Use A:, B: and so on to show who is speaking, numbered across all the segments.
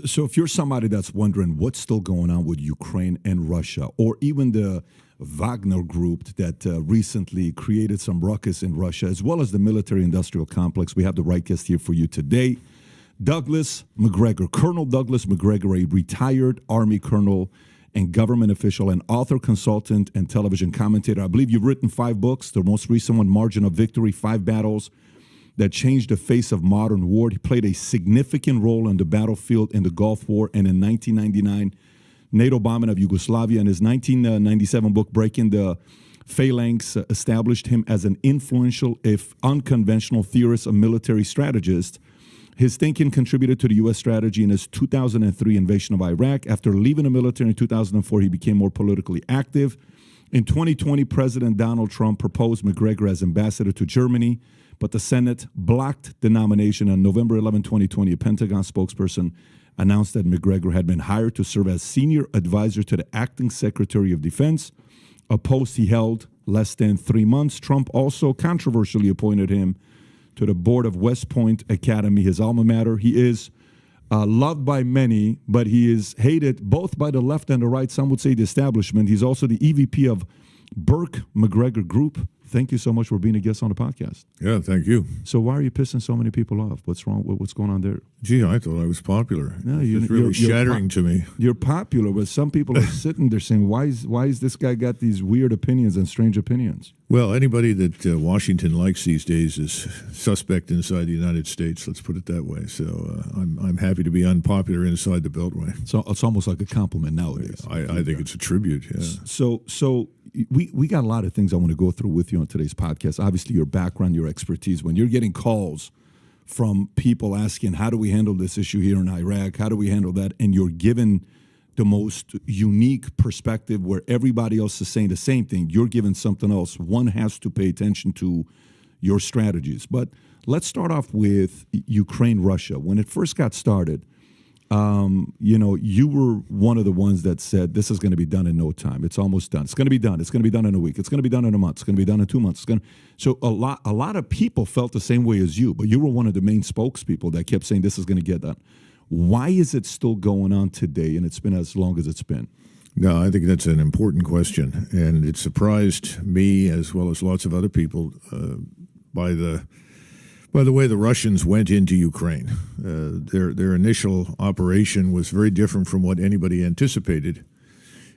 A: So if you're somebody that's wondering what's still going on with Ukraine and Russia, or even the Wagner group that recently created some ruckus in Russia, as well as the military-industrial complex, we have the right guest here for you today. Douglas Macgregor, Colonel Douglas Macgregor, a retired Army colonel and government official and author, consultant, and television commentator. I believe you've written 5 books. The most recent one, Margin of Victory, 5 battles that changed the face of modern war. He played a significant role on the battlefield in the Gulf War and in 1999, NATO bombing of Yugoslavia. And his 1997 book, Breaking the Phalanx, established him as an influential, if unconventional, theorist and military strategist. His thinking contributed to the U.S. strategy in his 2003 invasion of Iraq. After leaving the military in 2004, he became more politically active. In 2020, President Donald Trump proposed Macgregor as ambassador to Germany, but the Senate blocked the nomination. On November 11, 2020, a Pentagon spokesperson announced that Macgregor had been hired to serve as senior advisor to the acting Secretary of Defense, a post he held less than 3 months. Trump also controversially appointed him to the board of West Point Academy, his alma mater. He is loved by many, but he is hated both by the left and the right. Some would say the establishment. He's also the EVP of Burke McGregor Group. Thank you so much for being a guest on the podcast.
B: Yeah, thank you.
A: So why are you pissing so many people off? What's wrong? What's going on there?
B: Gee, I thought I was popular.
A: No,
B: it's really shattering to me.
A: You're popular, but some people are sitting there saying, why is this guy got these weird opinions and strange opinions?
B: Well, anybody that Washington likes these days is suspect inside the United States. Let's put it that way. So I'm happy to be unpopular inside the Beltway.
A: So it's almost like a compliment nowadays.
B: I think it's a tribute. Yeah.
A: So we got a lot of things I want to go through with you on today's podcast. Obviously, your background, your expertise. When you're getting calls from people asking, how do we handle this issue here in Iraq? How do we handle that? And you're given the most unique perspective where everybody else is saying the same thing. You're given something else. One has to pay attention to your strategies. But let's start off with Ukraine, Russia. When it first got started, you were one of the ones that said this is going to be done in no time. It's almost done. It's going to be done. It's going to be done in a week. It's going to be done in a month. It's going to be done in 2 months. So a lot of people felt the same way as you, but you were one of the main spokespeople that kept saying this is going to get done. Why is it still going on today, and it's been as long as it's been?
B: No, I think that's an important question, and it surprised me as well as lots of other people by the way the Russians went into Ukraine. Their initial operation was very different from what anybody anticipated.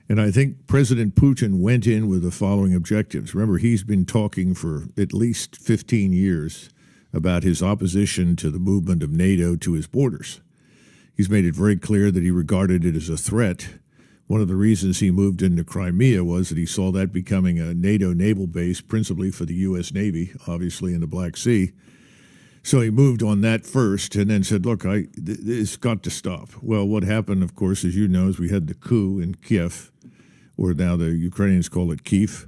B: And I think President Putin went in with the following objectives. Remember, he's been talking for at least 15 years about his opposition to the movement of NATO to his borders. He's made it very clear that he regarded it as a threat. One of the reasons he moved into Crimea was that he saw that becoming a NATO naval base, principally for the U.S. Navy, obviously in the Black Sea. So he moved on that first and then said, look, it's got to stop. Well, what happened, of course, as you know, is we had the coup in Kiev, or now the Ukrainians call it Kyiv.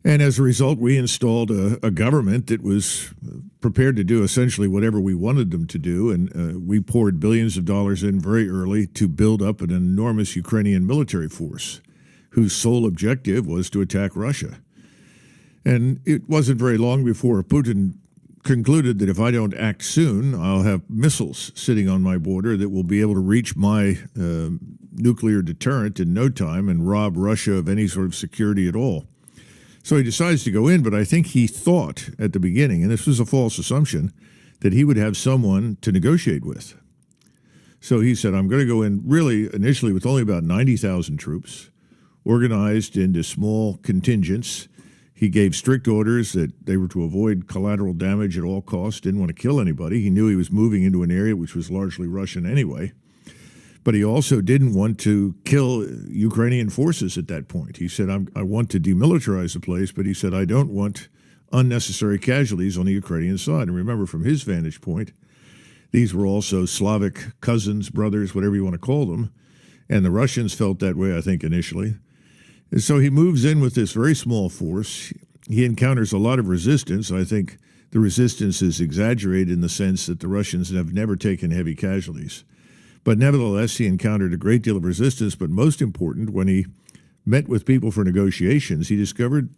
B: And as a result, we installed a government that was prepared to do essentially whatever we wanted them to do. And we poured billions of dollars in very early to build up an enormous Ukrainian military force whose sole objective was to attack Russia. And it wasn't very long before Putin concluded that if I don't act soon, I'll have missiles sitting on my border that will be able to reach my nuclear deterrent in no time and rob Russia of any sort of security at all. So he decides to go in, but I think he thought at the beginning, and this was a false assumption, that he would have someone to negotiate with. So he said, I'm going to go in really initially with only about 90,000 troops, organized into small contingents. He gave strict orders that they were to avoid collateral damage at all costs, didn't want to kill anybody. He knew he was moving into an area which was largely Russian anyway. But he also didn't want to kill Ukrainian forces at that point. He said, I want to demilitarize the place, but he said, I don't want unnecessary casualties on the Ukrainian side. And remember, from his vantage point, these were also Slavic cousins, brothers, whatever you want to call them. And the Russians felt that way, I think, initially. And so he moves in with this very small force. He encounters a lot of resistance. I think the resistance is exaggerated in the sense that the Russians have never taken heavy casualties. But nevertheless, he encountered a great deal of resistance. But most important, when he met with people for negotiations, he discovered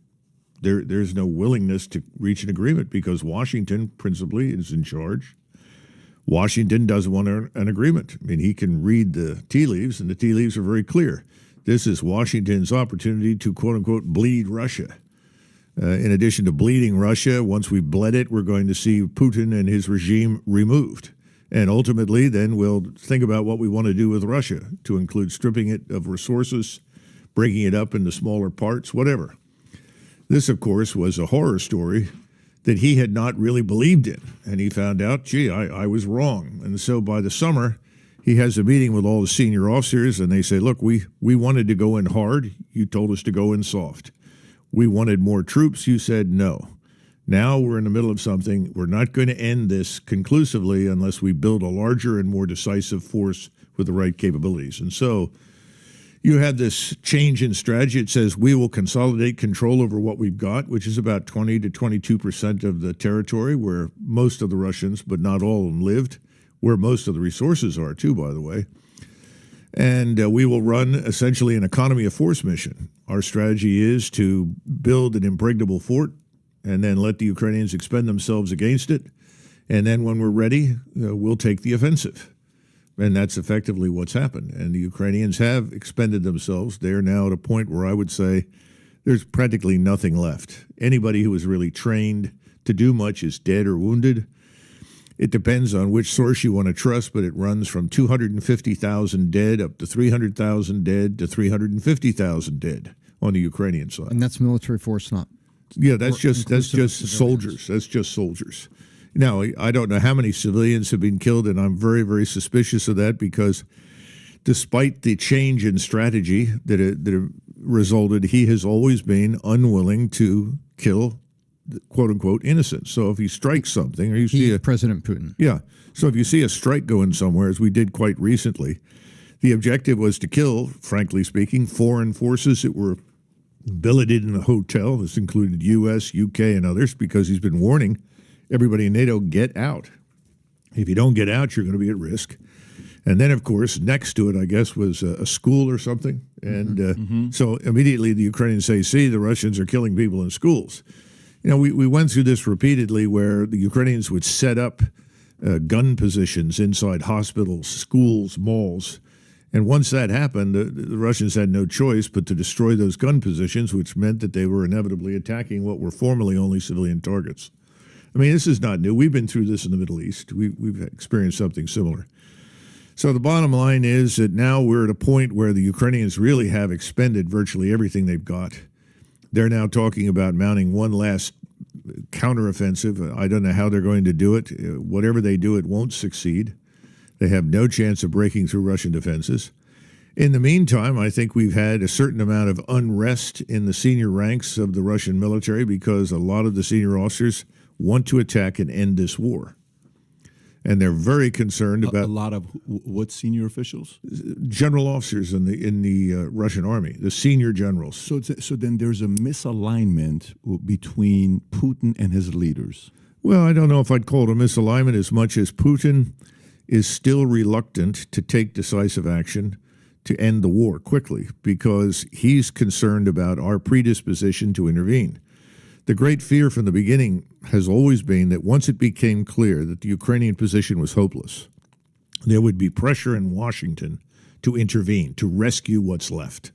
B: there's no willingness to reach an agreement because Washington, principally, is in charge. Washington doesn't want an agreement. I mean, he can read the tea leaves, and the tea leaves are very clear. This is Washington's opportunity to, quote unquote, bleed Russia. In addition to bleeding Russia, once we've bled it, we're going to see Putin and his regime removed. And ultimately, then we'll think about what we want to do with Russia, to include stripping it of resources, breaking it up into smaller parts, whatever. This, of course, was a horror story that he had not really believed in. And he found out, gee, I was wrong. And so by the summer, he has a meeting with all the senior officers, and they say, look, we wanted to go in hard. You told us to go in soft. We wanted more troops. You said no. Now we're in the middle of something. We're not going to end this conclusively unless we build a larger and more decisive force with the right capabilities. And so you have this change in strategy. It says we will consolidate control over what we've got, which is about 20 to 22% of the territory where most of the Russians, but not all of them, lived, where most of the resources are too, by the way. And we will run essentially an economy of force mission. Our strategy is to build an impregnable fort and then let the Ukrainians expend themselves against it. And then when we're ready, we'll take the offensive. And that's effectively what's happened. And the Ukrainians have expended themselves. They're now at a point where I would say there's practically nothing left. Anybody who was really trained to do much is dead or wounded. It depends on which source you want to trust, but it runs from 250,000 dead up to 300,000 dead to 350,000 dead on the Ukrainian side.
C: And that's military force, not?
B: Yeah, that's just soldiers. That's just soldiers. Now, I don't know how many civilians have been killed, and I'm very, very suspicious of that because despite the change in strategy that resulted, he has always been unwilling to kill, quote unquote, innocents. So if he strikes something, or you see
C: President Putin.
B: Yeah. So if you see a strike going somewhere, as we did quite recently, the objective was to kill, frankly speaking, foreign forces that were billeted in the hotel. This included U.S., U.K., and others, because he's been warning everybody in NATO, get out. If you don't get out, you're going to be at risk. And then, of course, next to it, I guess, was a school or something. And so immediately the Ukrainians say, see, the Russians are killing people in schools. You know, we went through this repeatedly where the Ukrainians would set up gun positions inside hospitals, schools, malls. And once that happened, the Russians had no choice but to destroy those gun positions, which meant that they were inevitably attacking what were formerly only civilian targets. I mean, this is not new. We've been through this in the Middle East. We've experienced something similar. So the bottom line is that now we're at a point where the Ukrainians really have expended virtually everything they've got. They're now talking about mounting one last counteroffensive. I don't know how they're going to do it. Whatever they do, it won't succeed. They have no chance of breaking through Russian defenses. In the meantime, I think we've had a certain amount of unrest in the senior ranks of the Russian military because a lot of the senior officers want to attack and end this war. And they're very concerned about
A: a lot of what senior officials?
B: General officers in the Russian army, the senior generals.
A: So then there's a misalignment between Putin and his leaders.
B: Well, I don't know if I'd call it a misalignment as much as Putin is still reluctant to take decisive action to end the war quickly because he's concerned about our predisposition to intervene. The great fear from the beginning has always been that once it became clear that the Ukrainian position was hopeless, there would be pressure in Washington to intervene, to rescue what's left.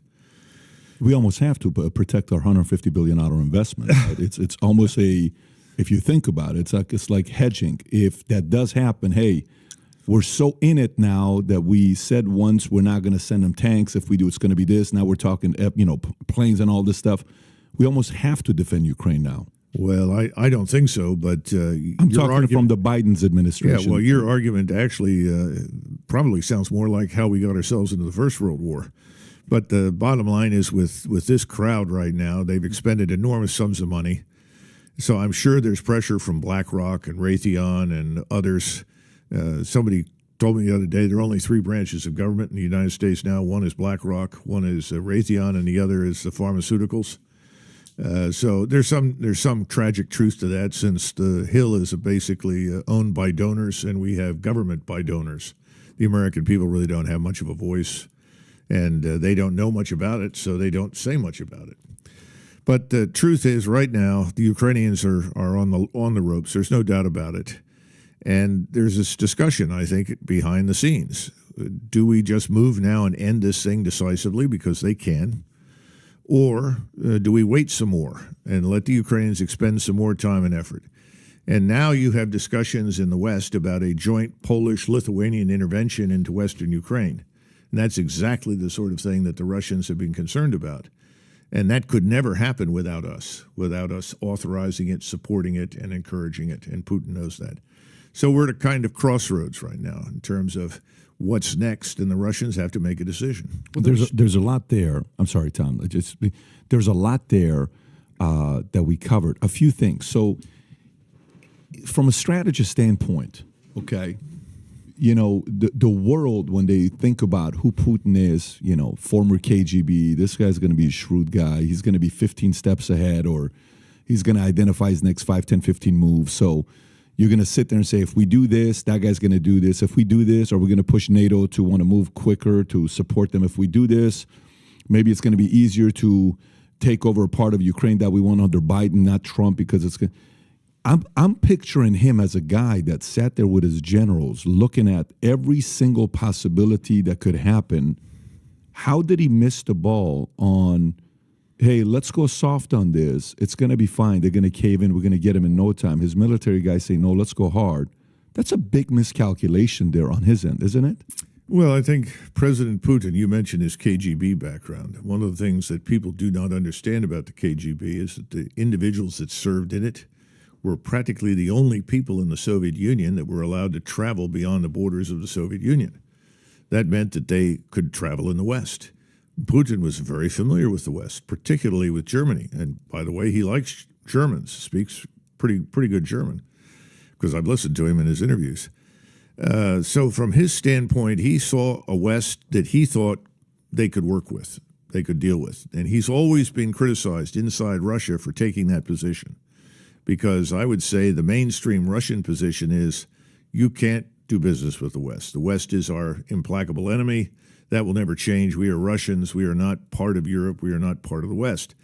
A: We almost have to protect our $150 billion investment. Right? It's almost if you think about it, it's like hedging. If that does happen, hey, we're so in it now that we said once we're not going to send them tanks. If we do, it's going to be this. Now we're talking, planes and all this stuff. We almost have to defend Ukraine now.
B: Well, I don't think so, but
A: I'm talking from the Biden's administration.
B: Yeah, well, your argument actually probably sounds more like how we got ourselves into the First World War. But the bottom line is with this crowd right now, they've expended enormous sums of money. So I'm sure there's pressure from BlackRock and Raytheon and others. Somebody told me the other day there are only 3 branches of government in the United States now. One is BlackRock, one is Raytheon, and the other is the pharmaceuticals. So there's some tragic truth to that, since the Hill is basically owned by donors and we have government by donors. The American people really don't have much of a voice, and they don't know much about it, so they don't say much about it. But the truth is, right now, the Ukrainians are on the ropes. There's no doubt about it. And there's this discussion, I think, behind the scenes. Do we just move now and end this thing decisively because they can? Or do we wait some more and let the Ukrainians expend some more time and effort? And now you have discussions in the West about a joint Polish-Lithuanian intervention into Western Ukraine. And that's exactly the sort of thing that the Russians have been concerned about. And that could never happen without us authorizing it, supporting it, and encouraging it. And Putin knows that. So we're at a kind of crossroads right now in terms of what's next, and the Russians have to make a decision.
A: Well, there's a lot there. I'm sorry, Tom. There's a lot there that we covered. A few things. So from a strategist standpoint, okay, you know, the world, when they think about who Putin is, you know, former KGB, this guy's going to be a shrewd guy. He's going to be 15 steps ahead, or he's going to identify his next 5, 10, 15 moves. So you're going to sit there and say, if we do this, that guy's going to do this. If we do this, are we going to push NATO to want to move quicker to support them? If we do this, maybe it's going to be easier to take over a part of Ukraine that we want under Biden, not Trump, because it's going to... I'm picturing him as a guy that sat there with his generals looking at every single possibility that could happen. How did he miss the ball on, hey, let's go soft on this. It's going to be fine. They're going to cave in. We're going to get him in no time. His military guys say, no, let's go hard. That's a big miscalculation there on his end, isn't it?
B: Well, I think President Putin, you mentioned his KGB background. One of the things that people do not understand about the KGB is that the individuals that served in it were practically the only people in the Soviet Union that were allowed to travel beyond the borders of the Soviet Union. That meant that they could travel in the West. Putin was very familiar with the West, particularly with Germany. And by the way, he likes Germans, speaks pretty good German, because I've listened to him in his interviews. So from his standpoint, he saw a West that he thought they could work with, they could deal with. And he's always been criticized inside Russia for taking that position, because I would say the mainstream Russian position is you can't do business with the West. The West is our implacable enemy. That will never change. We are Russians. We are not part of Europe. We are not part of the West.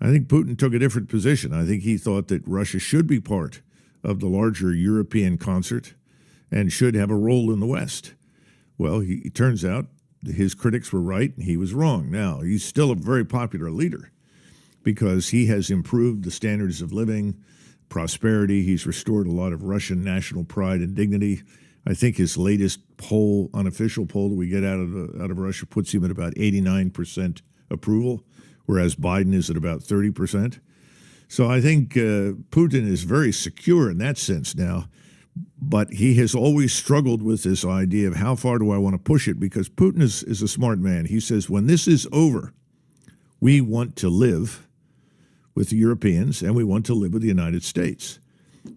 B: I think Putin took a different position. I think he thought that Russia should be part of the larger European concert and should have a role in the West. Well, it turns out his critics were right and he was wrong. Now, he's still a very popular leader because he has improved the standards of living, prosperity. He's restored a lot of Russian national pride and dignity. I think his latest poll, unofficial poll that we get out of Russia, puts him at about 89% approval, whereas Biden is at about 30%. So I think Putin is very secure in that sense now, but he has always struggled with this idea of how far do I want to push it, because Putin is a smart man. He says, when this is over, we want to live with the Europeans and we want to live with the United States.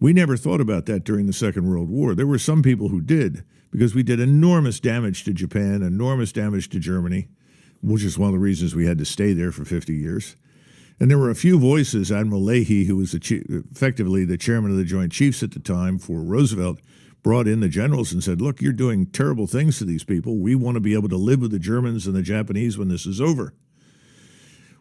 B: We never thought about that during the Second World War. There were some people who did, because we did enormous damage to Japan, enormous damage to Germany, which is one of the reasons we had to stay there for 50 years. And there were a few voices. Admiral Leahy, who was effectively the chairman of the Joint Chiefs at the time for Roosevelt, brought in the generals and said, look, you're doing terrible things to these people. We want to be able to live with the Germans and the Japanese when this is over.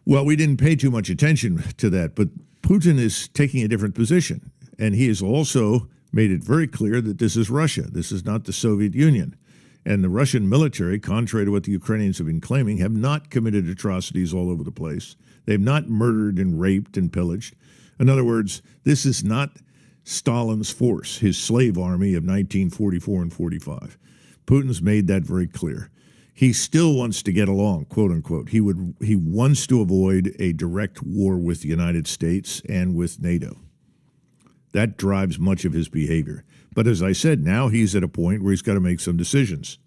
B: Well, we didn't pay too much attention to that, but Putin is taking a different position. And he has also made it very clear that this is Russia. This is not the Soviet Union. And the Russian military, contrary to what the Ukrainians have been claiming, have not committed atrocities all over the place. They've not murdered and raped and pillaged. In other words, this is not Stalin's force, his slave army of 1944 and 45. Putin's made that very clear. He still wants to get along, quote unquote. He wants to avoid a direct war with the United States and with NATO. That drives much of his behavior. But as I said, now he's at a point where he's got to make some decisions.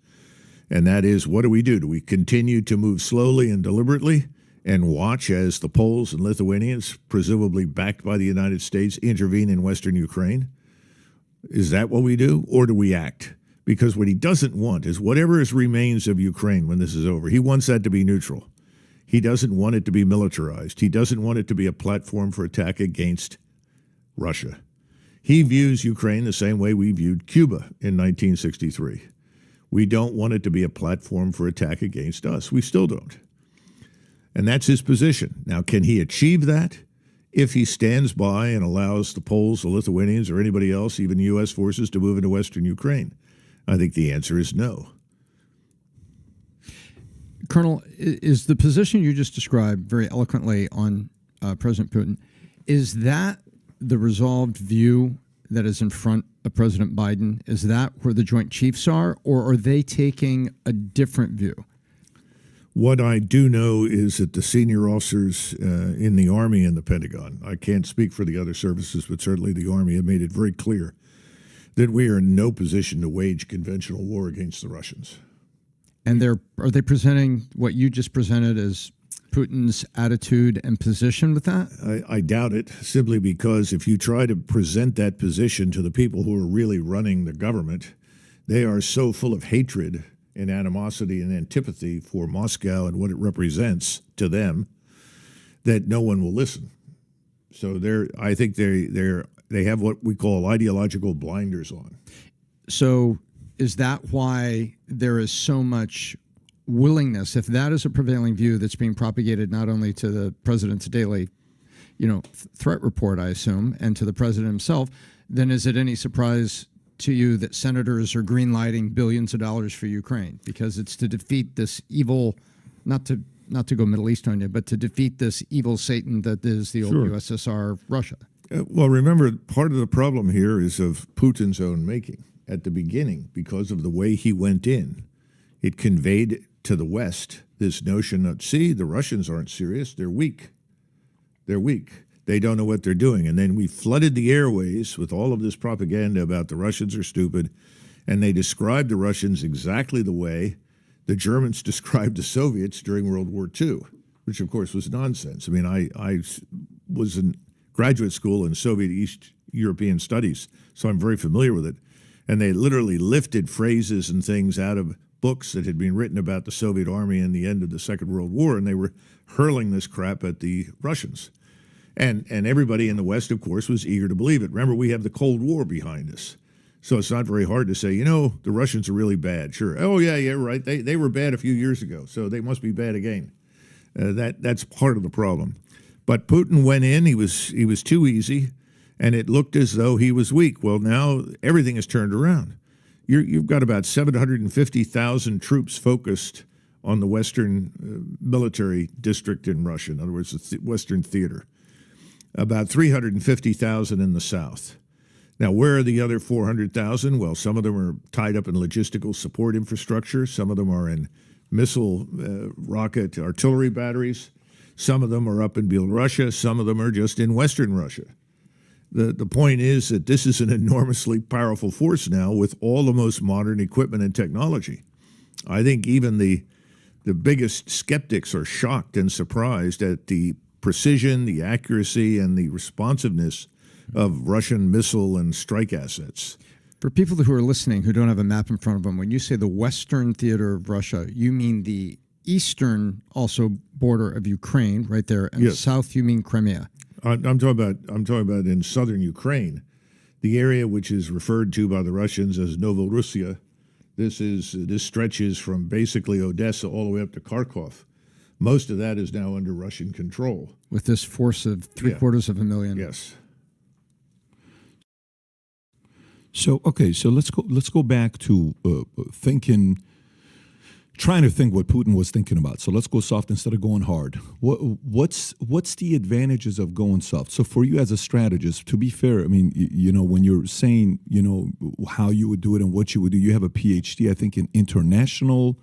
B: And that is, what do? Do we continue to move slowly and deliberately and watch as the Poles and Lithuanians, presumably backed by the United States, intervene in Western Ukraine? Is that what we do? Or do we act? Because what he doesn't want is whatever remains of Ukraine when this is over, he wants that to be neutral. He doesn't want it to be militarized. He doesn't want it to be a platform for attack against Russia. He views Ukraine the same way we viewed Cuba in 1963. We don't want it to be a platform for attack against us. We still don't. And that's his position. Now, can he achieve that if he stands by and allows the Poles, the Lithuanians, or anybody else, even U.S. forces, to move into Western Ukraine? I think the answer is no.
C: Colonel, is the position you just described very eloquently on President Putin, is that the resolved view that is in front of President Biden? Is that where the Joint Chiefs are, or are they taking a different view?
B: What I do know is that the senior officers in the Army and the Pentagon, I can't speak for the other services, but certainly the Army, have made it very clear that we are in no position to wage conventional war against the Russians.
C: And are they presenting what you just presented as Putin's attitude and position with that?
B: I doubt it, simply because if you try to present that position to the people who are really running the government, they are so full of hatred and animosity and antipathy for Moscow and what it represents to them that no one will listen. So I think they have what we call ideological blinders on.
C: So is that why there is so much willingness, if that is a prevailing view that's being propagated not only to the president's daily, threat report, I assume, and to the president himself, then is it any surprise to you that senators are greenlighting billions of dollars for Ukraine? Because it's to defeat this evil, not to go Middle East on you, but to defeat this evil Satan that is the old USSR, Russia.
B: Well, remember, part of the problem here is of Putin's own making. At the beginning, because of the way he went in, it conveyed to the West this notion that, see, the Russians aren't serious, they're weak. They're weak. They don't know what they're doing. And then we flooded the airways with all of this propaganda about the Russians are stupid, and they described the Russians exactly the way the Germans described the Soviets during World War II, which, of course, was nonsense. I mean, I was in graduate school in Soviet East European studies, so I'm very familiar with it. And they literally lifted phrases and things out of books that had been written about the Soviet Army in the end of the Second World War, and they were hurling this crap at the Russians. And everybody in the West, of course, was eager to believe it. Remember, we have the Cold War behind us. So it's not very hard to say, the Russians are really bad. Sure. Oh, yeah, right. They were bad a few years ago, so they must be bad again. That's part of the problem. But Putin went in. He was too easy. And it looked as though he was weak. Well, now everything has turned around. You've got about 750,000 troops focused on the Western military district in Russia, in other words, the Western theater. About 350,000 in the south. Now, where are the other 400,000? Well, some of them are tied up in logistical support infrastructure. Some of them are in missile, rocket, artillery batteries. Some of them are up in Belarus. Some of them are just in Western Russia. The point is that this is an enormously powerful force now with all the most modern equipment and technology. I think even the biggest skeptics are shocked and surprised at the precision, the accuracy, and the responsiveness of Russian missile and strike assets.
C: For people who are listening who don't have a map in front of them, when you say the Western theater of Russia, you mean the eastern also border of Ukraine, right there, and
B: yes.
C: South you mean Crimea.
B: I'm talking about in southern Ukraine, the area which is referred to by the Russians as Novorossiya. This stretches from basically Odessa all the way up to Kharkov. Most of that is now under Russian control.
C: With this force of three-quarters of a million.
B: Yes.
A: So let's go back to trying to think what Putin was thinking about. So let's go soft instead of going hard. What's the advantages of going soft? So for you as a strategist, to be fair, I mean, when you're saying, how you would do it and what you would do, you have a PhD, I think, in international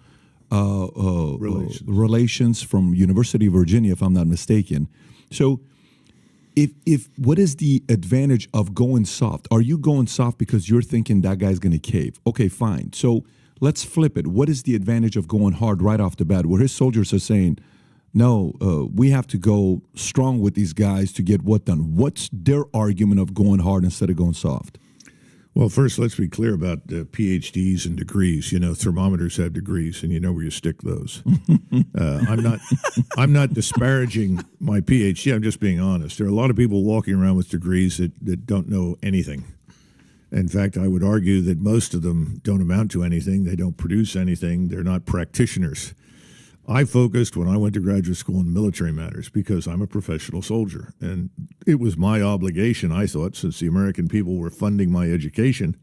A: relations from University of Virginia, if I'm not mistaken. So if what is the advantage of going soft? Are you going soft because you're thinking that guy's going to cave? Okay, fine. So let's flip it. What is the advantage of going hard right off the bat, where his soldiers are saying, no, we have to go strong with these guys to get what done? What's their argument of going hard instead of going soft?
B: Well, first, let's be clear about PhDs and degrees. Thermometers have degrees, and you know where you stick those. I'm not disparaging my PhD. I'm just being honest. There are a lot of people walking around with degrees that don't know anything. In fact, I would argue that most of them don't amount to anything. They don't produce anything. They're not practitioners. I focused when I went to graduate school on military matters because I'm a professional soldier. And it was my obligation, I thought, since the American people were funding my education,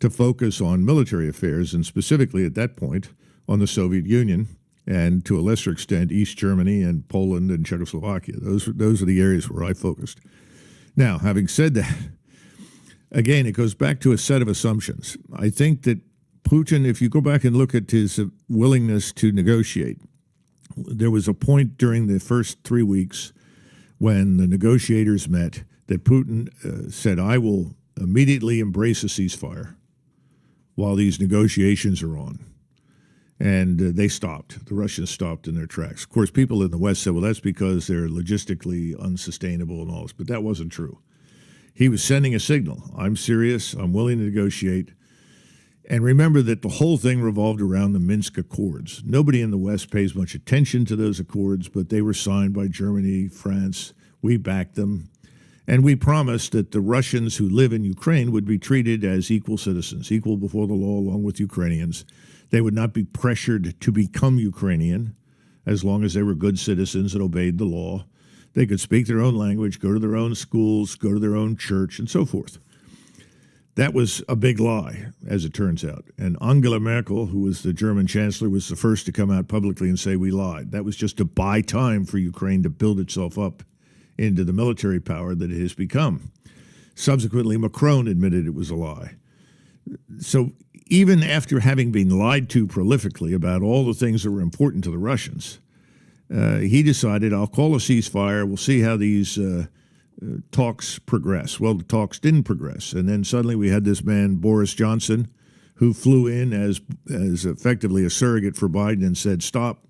B: to focus on military affairs, and specifically at that point on the Soviet Union and to a lesser extent East Germany and Poland and Czechoslovakia. Those are the areas where I focused. Now, having said that, again, it goes back to a set of assumptions. I think that Putin, if you go back and look at his willingness to negotiate, there was a point during the first 3 weeks when the negotiators met that Putin said, I will immediately embrace a ceasefire while these negotiations are on. And they stopped. The Russians stopped in their tracks. Of course, people in the West said, well, that's because they're logistically unsustainable and all this. But that wasn't true. He was sending a signal. I'm serious. I'm willing to negotiate. And remember that the whole thing revolved around the Minsk Accords. Nobody in the West pays much attention to those accords, but they were signed by Germany, France. We backed them. And we promised that the Russians who live in Ukraine would be treated as equal citizens, equal before the law along with Ukrainians. They would not be pressured to become Ukrainian as long as they were good citizens and obeyed the law. They could speak their own language, go to their own schools, go to their own church, and so forth. That was a big lie, as it turns out. And Angela Merkel, who was the German chancellor, was the first to come out publicly and say we lied. That was just to buy time for Ukraine to build itself up into the military power that it has become. Subsequently, Macron admitted it was a lie. So even after having been lied to prolifically about all the things that were important to the Russians, he decided, I'll call a ceasefire, we'll see how these talks progress. Well, the talks didn't progress. And then suddenly we had this man, Boris Johnson, who flew in as effectively a surrogate for Biden and said, stop,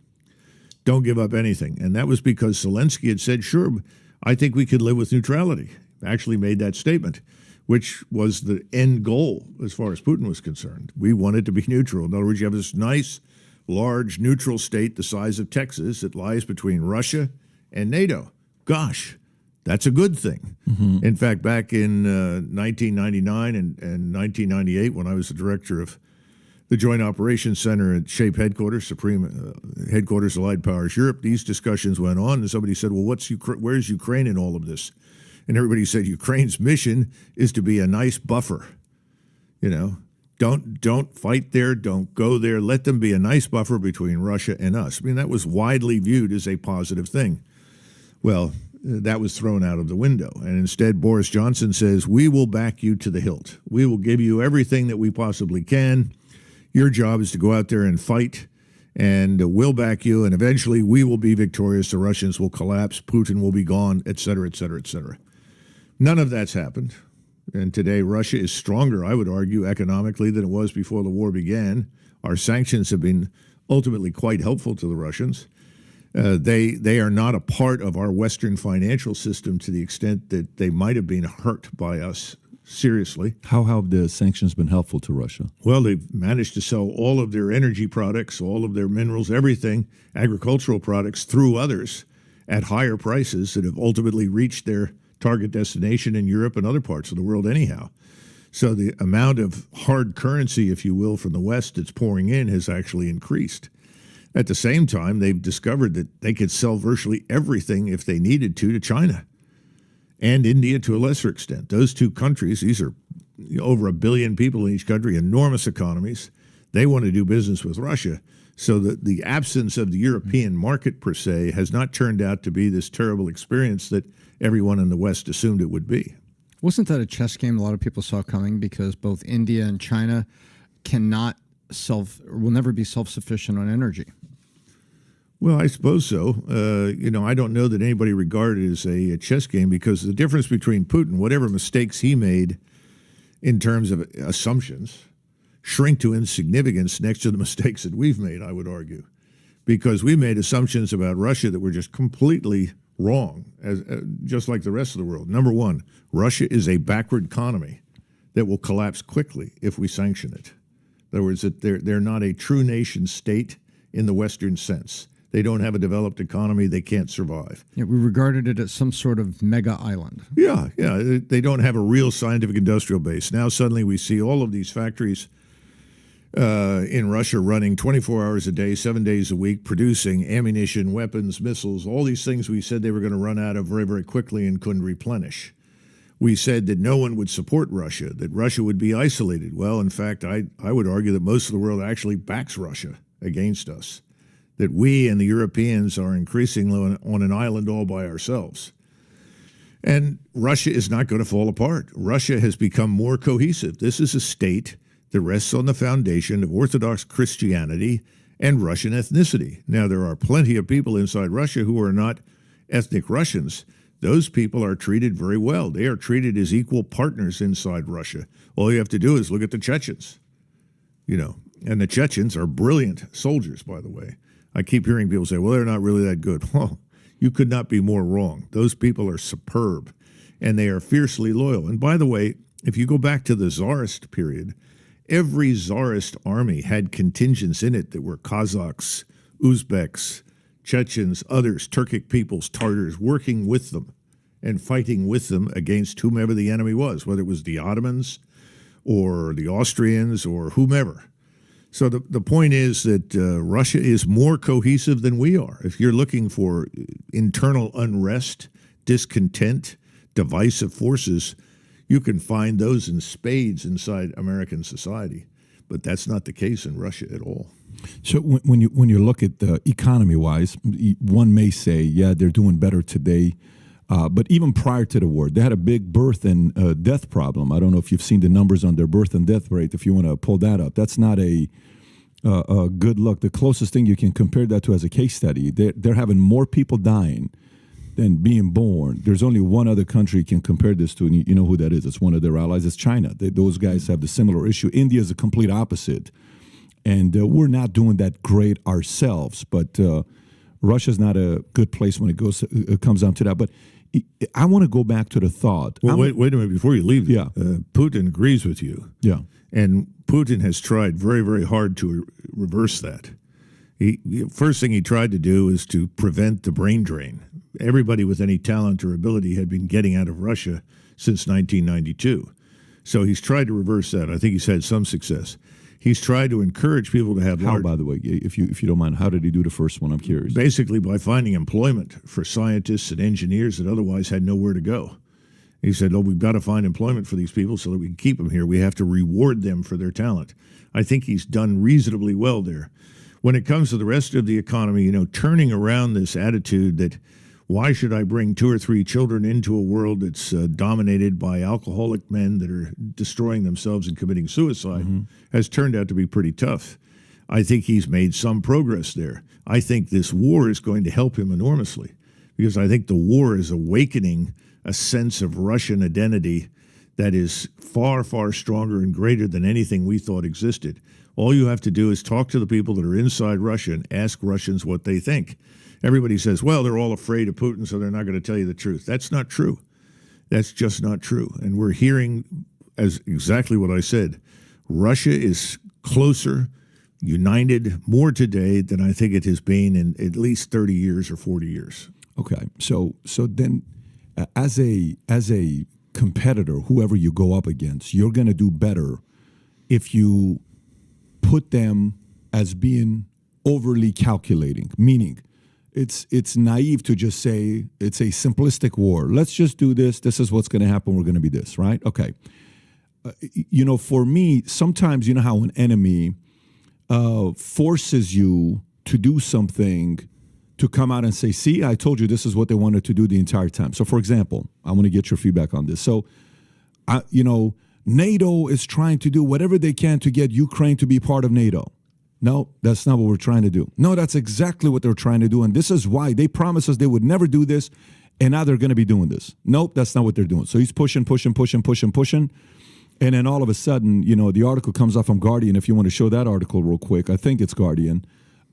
B: don't give up anything. And that was because Zelensky had said, sure, I think we could live with neutrality. Actually made that statement, which was the end goal as far as Putin was concerned. We wanted to be neutral. In other words, you have this nice, large, neutral state the size of Texas that lies between Russia and NATO. Gosh, that's a good thing. Mm-hmm. In fact, back in 1999 and 1998, when I was the director of the Joint Operations Center at SHAPE headquarters, Supreme Headquarters Allied Powers Europe, these discussions went on, and somebody said, well, where's Ukraine in all of this? And everybody said, Ukraine's mission is to be a nice buffer. You know, don't fight there, don't go there. Let them be a nice buffer between Russia and us. I mean, that was widely viewed as a positive thing. Well, that was thrown out of the window. And instead, Boris Johnson says, we will back you to the hilt. We will give you everything that we possibly can. Your job is to go out there and fight, and we'll back you, and eventually we will be victorious. The Russians will collapse. Putin will be gone, et cetera, et cetera, et cetera. None of that's happened. And today, Russia is stronger, I would argue, economically than it was before the war began. Our sanctions have been ultimately quite helpful to the Russians. They are not a part of our Western financial system to the extent that they might have been hurt by us seriously.
A: How have the sanctions been helpful to Russia?
B: Well, they've managed to sell all of their energy products, all of their minerals, everything, agricultural products, through others at higher prices that have ultimately reached their target destination in Europe and other parts of the world anyhow. So the amount of hard currency, if you will, from the West that's pouring in has actually increased. At the same time, they've discovered that they could sell virtually everything if they needed to China and India to a lesser extent. Those two countries, these are over 1 billion people in each country, enormous economies. They want to do business with Russia. So the absence of the European market, per se, has not turned out to be this terrible experience that everyone in the West assumed it would be.
C: Wasn't that a chess game a lot of people saw coming, because both India and China will never be self-sufficient on energy?
B: Well, I suppose so. I don't know that anybody regarded it as a chess game, because the difference between Putin, whatever mistakes he made in terms of assumptions, shrink to insignificance next to the mistakes that we've made, I would argue, because we made assumptions about Russia that were just completely wrong, just like the rest of the world. Number one, Russia is a backward economy that will collapse quickly if we sanction it. In other words, that they're not a true nation state in the Western sense. They don't have a developed economy. They can't survive.
C: Yeah, we regarded it as some sort of mega island.
B: Yeah. They don't have a real scientific industrial base. Now suddenly we see all of these factories in Russia running 24 hours a day, 7 days a week, producing ammunition, weapons, missiles, all these things we said they were going to run out of very, very quickly and couldn't replenish. We said that no one would support Russia, that Russia would be isolated. Well, in fact, I would argue that most of the world actually backs Russia against us, that we and the Europeans are increasingly on an island all by ourselves. And Russia is not going to fall apart. Russia has become more cohesive. This is a state that rests on the foundation of Orthodox Christianity and Russian ethnicity. Now, there are plenty of people inside Russia who are not ethnic Russians. Those people are treated very well. They are treated as equal partners inside Russia. All you have to do is look at the Chechens, and the Chechens are brilliant soldiers, by the way. I keep hearing people say, well, they're not really that good. Well, you could not be more wrong. Those people are superb, and they are fiercely loyal. And by the way, if you go back to the Tsarist period, every Tsarist army had contingents in it that were Kazakhs, Uzbeks, Chechens, others, Turkic peoples, Tartars, working with them and fighting with them against whomever the enemy was, whether it was the Ottomans or the Austrians or whomever. So the point is that Russia is more cohesive than we are. If you're looking for internal unrest, discontent, divisive forces, you can find those in spades inside American society. But that's not the case in Russia at all.
A: So when you look at the economy-wise, one may say, yeah, they're doing better today. But even prior to the war, they had a big birth and death problem. I don't know if you've seen the numbers on their birth and death rate. If you want to pull that up, that's not a good look. The closest thing you can compare that to as a case study, they're having more people dying than being born. There's only one other country you can compare this to, and you know who that is. It's one of their allies. It's China. Those guys have the similar issue. India is the complete opposite. And we're not doing that great ourselves. But Russia's not a good place when it comes down to that. But I want to go back to the thought.
B: Well, wait a minute before you leave.
A: Yeah.
B: Putin agrees with you.
A: Yeah.
B: And Putin has tried very, very hard to reverse that. First thing he tried to do is to prevent the brain drain. Everybody with any talent or ability had been getting out of Russia since 1992. So he's tried to reverse that. I think he's had some success. He's tried to encourage people to have
A: by the way, if you don't mind, how did he do the first one? I'm curious.
B: Basically by finding employment for scientists and engineers that otherwise had nowhere to go. He said, we've got to find employment for these people so that we can keep them here. We have to reward them for their talent. I think he's done reasonably well there. When it comes to the rest of the economy, turning around this attitude that why should I bring 2 or 3 children into a world that's dominated by alcoholic men that are destroying themselves and committing suicide has turned out to be pretty tough. I think he's made some progress there. I think this war is going to help him enormously because I think the war is awakening a sense of Russian identity that is far, far stronger and greater than anything we thought existed. All you have to do is talk to the people that are inside Russia and ask Russians what they think. Everybody says, well, they're all afraid of Putin, so they're not going to tell you the truth. That's not true. That's just not true. And we're hearing as exactly what I said. Russia is closer, united more today than I think it has been in at least 30 years or 40 years.
A: Okay. So then as a competitor, whoever you go up against, you're going to do better if you put them as being overly calculating, meaning it's naive to just say it's a simplistic war. Let's just do this. This is what's going to happen. We're going to be this, right? Okay. For me, sometimes you know how an enemy forces you to do something to come out and say, see, I told you this is what they wanted to do the entire time. So, for example, I want to get your feedback on this. So, NATO is trying to do whatever they can to get Ukraine to be part of NATO. No, that's not what we're trying to do. No, that's exactly what they're trying to do. And this is why they promised us they would never do this. And now they're going to be doing this. Nope, that's not what they're doing. So he's pushing. And then all of a sudden, the article comes off from Guardian. If you want to show that article real quick, I think it's Guardian.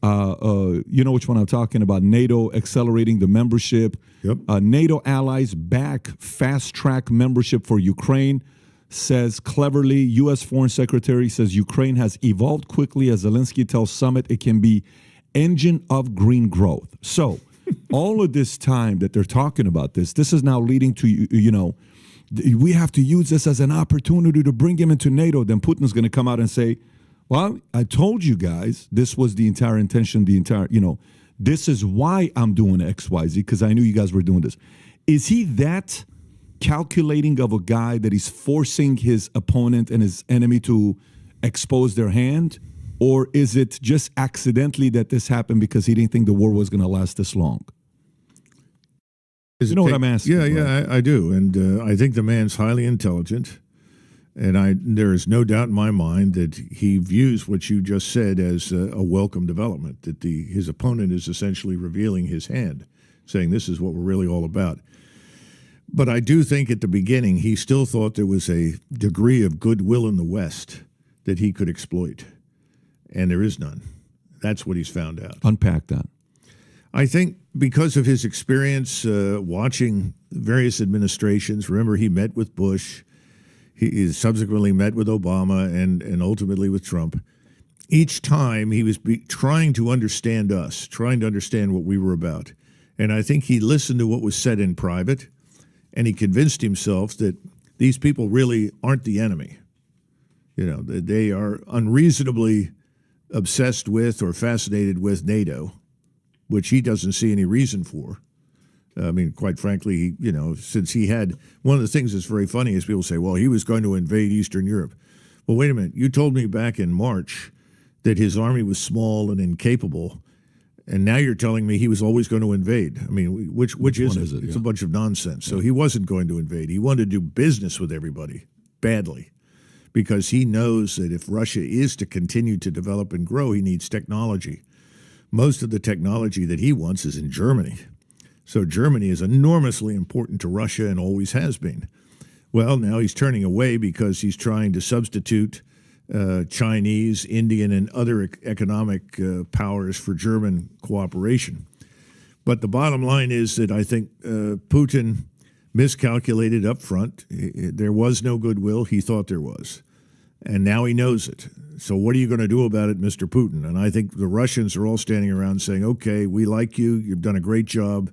A: You know which one I'm talking about. NATO accelerating the membership.
B: Yep.
A: NATO allies back fast-track membership for Ukraine. Says cleverly, U.S. Foreign Secretary says Ukraine has evolved quickly as Zelensky tells summit it can be engine of green growth. So all of this time that they're talking about this is now leading to, we have to use this as an opportunity to bring him into NATO. Then Putin's going to come out and say, Well, I told you guys this was the entire intention, this is why I'm doing XYZ, because I knew you guys were doing this. Is he that calculating of a guy that he's forcing his opponent and his enemy to expose their hand? Or is it just accidentally that this happened because he didn't think the war was going to last this long? You know what I'm asking?
B: Yeah, I do. And I think the man's highly intelligent. And there is no doubt in my mind that he views what you just said as a welcome development, that his opponent is essentially revealing his hand, saying this is what we're really all about. But I do think at the beginning he still thought there was a degree of goodwill in the West that he could exploit. And there is none. That's what he's found out.
A: Unpack that.
B: I think because of his experience watching various administrations, remember he met with Bush, he subsequently met with Obama and ultimately with Trump. Each time he was trying to understand us, trying to understand what we were about. And I think he listened to what was said in private, and he convinced himself that these people really aren't the enemy. That they are unreasonably obsessed with or fascinated with NATO, which he doesn't see any reason for. I mean, quite frankly, since he had, one of the things that's very funny is people say, well, he was going to invade Eastern Europe. Well, wait a minute. You told me back in March that his army was small and incapable, and now you're telling me he was always going to invade. I mean, which is it? It's a bunch of nonsense. So he wasn't going to invade. He wanted to do business with everybody badly, because he knows that if Russia is to continue to develop and grow, he needs technology. Most of the technology that he wants is in Germany. So Germany is enormously important to Russia and always has been. Well, now he's turning away because he's trying to substitute Chinese, Indian, and other economic powers for German cooperation. But the bottom line is that I think Putin miscalculated up front. There was no goodwill. He thought there was. And now he knows it. So what are you going to do about it, Mr. Putin? And I think the Russians are all standing around saying, okay, we like you. You've done a great job.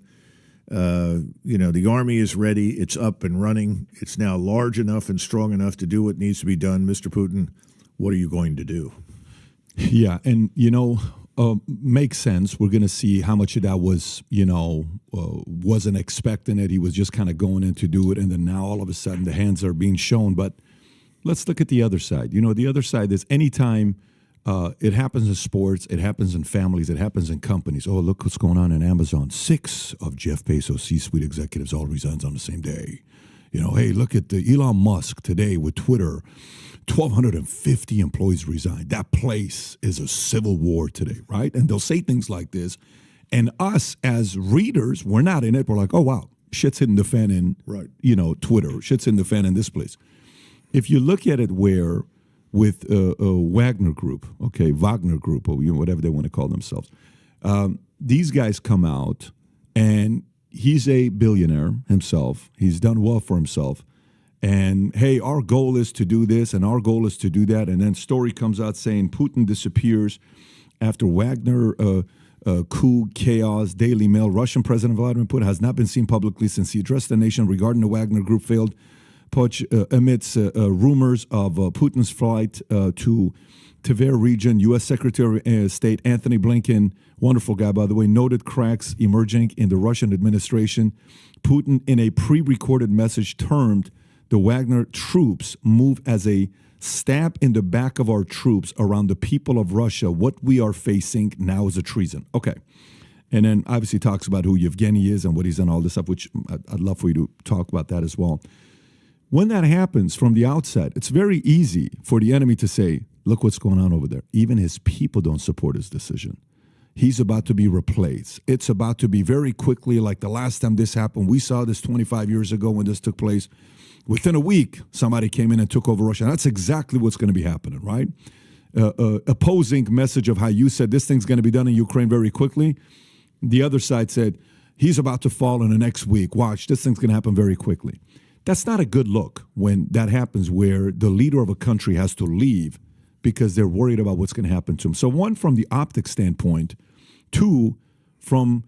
B: The army is ready. It's up and running. It's now large enough and strong enough to do what needs to be done. Mr. Putin, what are you going to do?
A: Yeah, and, makes sense. We're going to see how much of that was, wasn't expecting it. He was just kind of going in to do it. And then now all of a sudden the hands are being shown. But let's look at the other side. The other side is anytime it happens in sports, it happens in families, it happens in companies. Oh, look what's going on in Amazon. 6 of Jeff Bezos' C-suite executives all resigns on the same day. Hey, look at the Elon Musk today with Twitter. 1,250 employees resigned. That place is a civil war today, right? And they'll say things like this. And us as readers, we're not in it. We're like, oh, wow, shit's hitting the fan in, Twitter. Shit's hitting the fan in this place. If you look at it with Wagner Group, or whatever they want to call themselves, these guys come out, and he's a billionaire himself. He's done well for himself. And, hey, our goal is to do this, and our goal is to do that. And then story comes out saying Putin disappears after Wagner coup, chaos, Daily Mail. Russian President Vladimir Putin has not been seen publicly since he addressed the nation regarding the Wagner Group failed amidst rumors of Putin's flight to Tver region. U.S. Secretary of State Anthony Blinken, wonderful guy, by the way, noted cracks emerging in the Russian administration. Putin, in a pre-recorded message, termed the Wagner troops move as a stab in the back of our troops around the people of Russia. What we are facing now is a treason. Okay. And then obviously talks about who Yevgeny is and what he's done, all this stuff, which I'd love for you to talk about that as well. When that happens from the outset, it's very easy for the enemy to say, look what's going on over there. Even his people don't support his decision. He's about to be replaced. It's about to be very quickly, like the last time this happened. We saw this 25 years ago when this took place. Within a week, somebody came in and took over Russia. That's exactly what's going to be happening, right? Opposing message of how you said this thing's going to be done in Ukraine very quickly. The other side said, he's about to fall in the next week. Watch, this thing's going to happen very quickly. That's not a good look when that happens, where the leader of a country has to leave because they're worried about what's going to happen to him. So one, from the optic standpoint. 2, from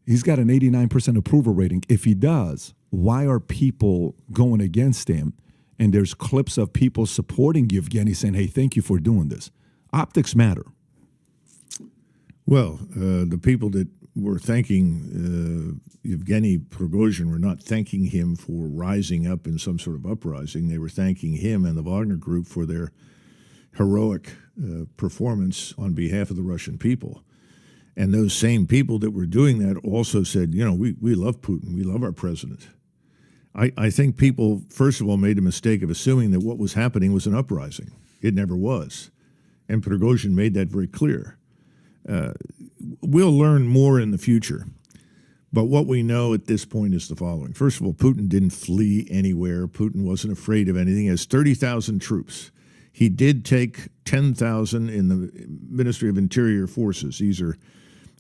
A: he's got an 89% approval rating. If he does, why are people going against him? And there's clips of people supporting Yevgeny saying, hey, thank you for doing this. Optics matter.
B: Well, the people that were thanking Yevgeny Prigozhin were not thanking him for rising up in some sort of uprising. They were thanking him and the Wagner Group for their heroic performance on behalf of the Russian people. And those same people that were doing that also said, you know, we love Putin. We love our president. I think people, first of all, made a mistake of assuming that what was happening was an uprising. It never was. And Prigozhin made that very clear. We'll learn more in the future. But what we know at this point is the following. First of all, Putin didn't flee anywhere. Putin wasn't afraid of anything. He has 30,000 troops. He did take 10,000 in the Ministry of Interior Forces. These are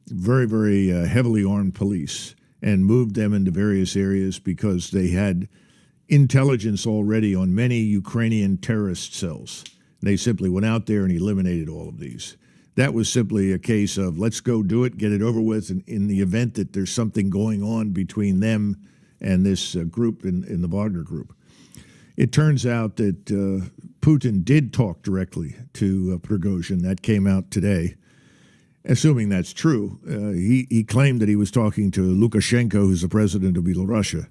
B: very, very heavily armed police, and moved them into various areas because they had intelligence already on many Ukrainian terrorist cells. They simply went out there and eliminated all of these. That was simply a case of let's go do it, get it over with, in the event that there's something going on between them and this group in the Wagner Group. It turns out that Putin did talk directly to Prigozhin. That came out today. Assuming that's true, he claimed that he was talking to Lukashenko, who's the president of Belarus.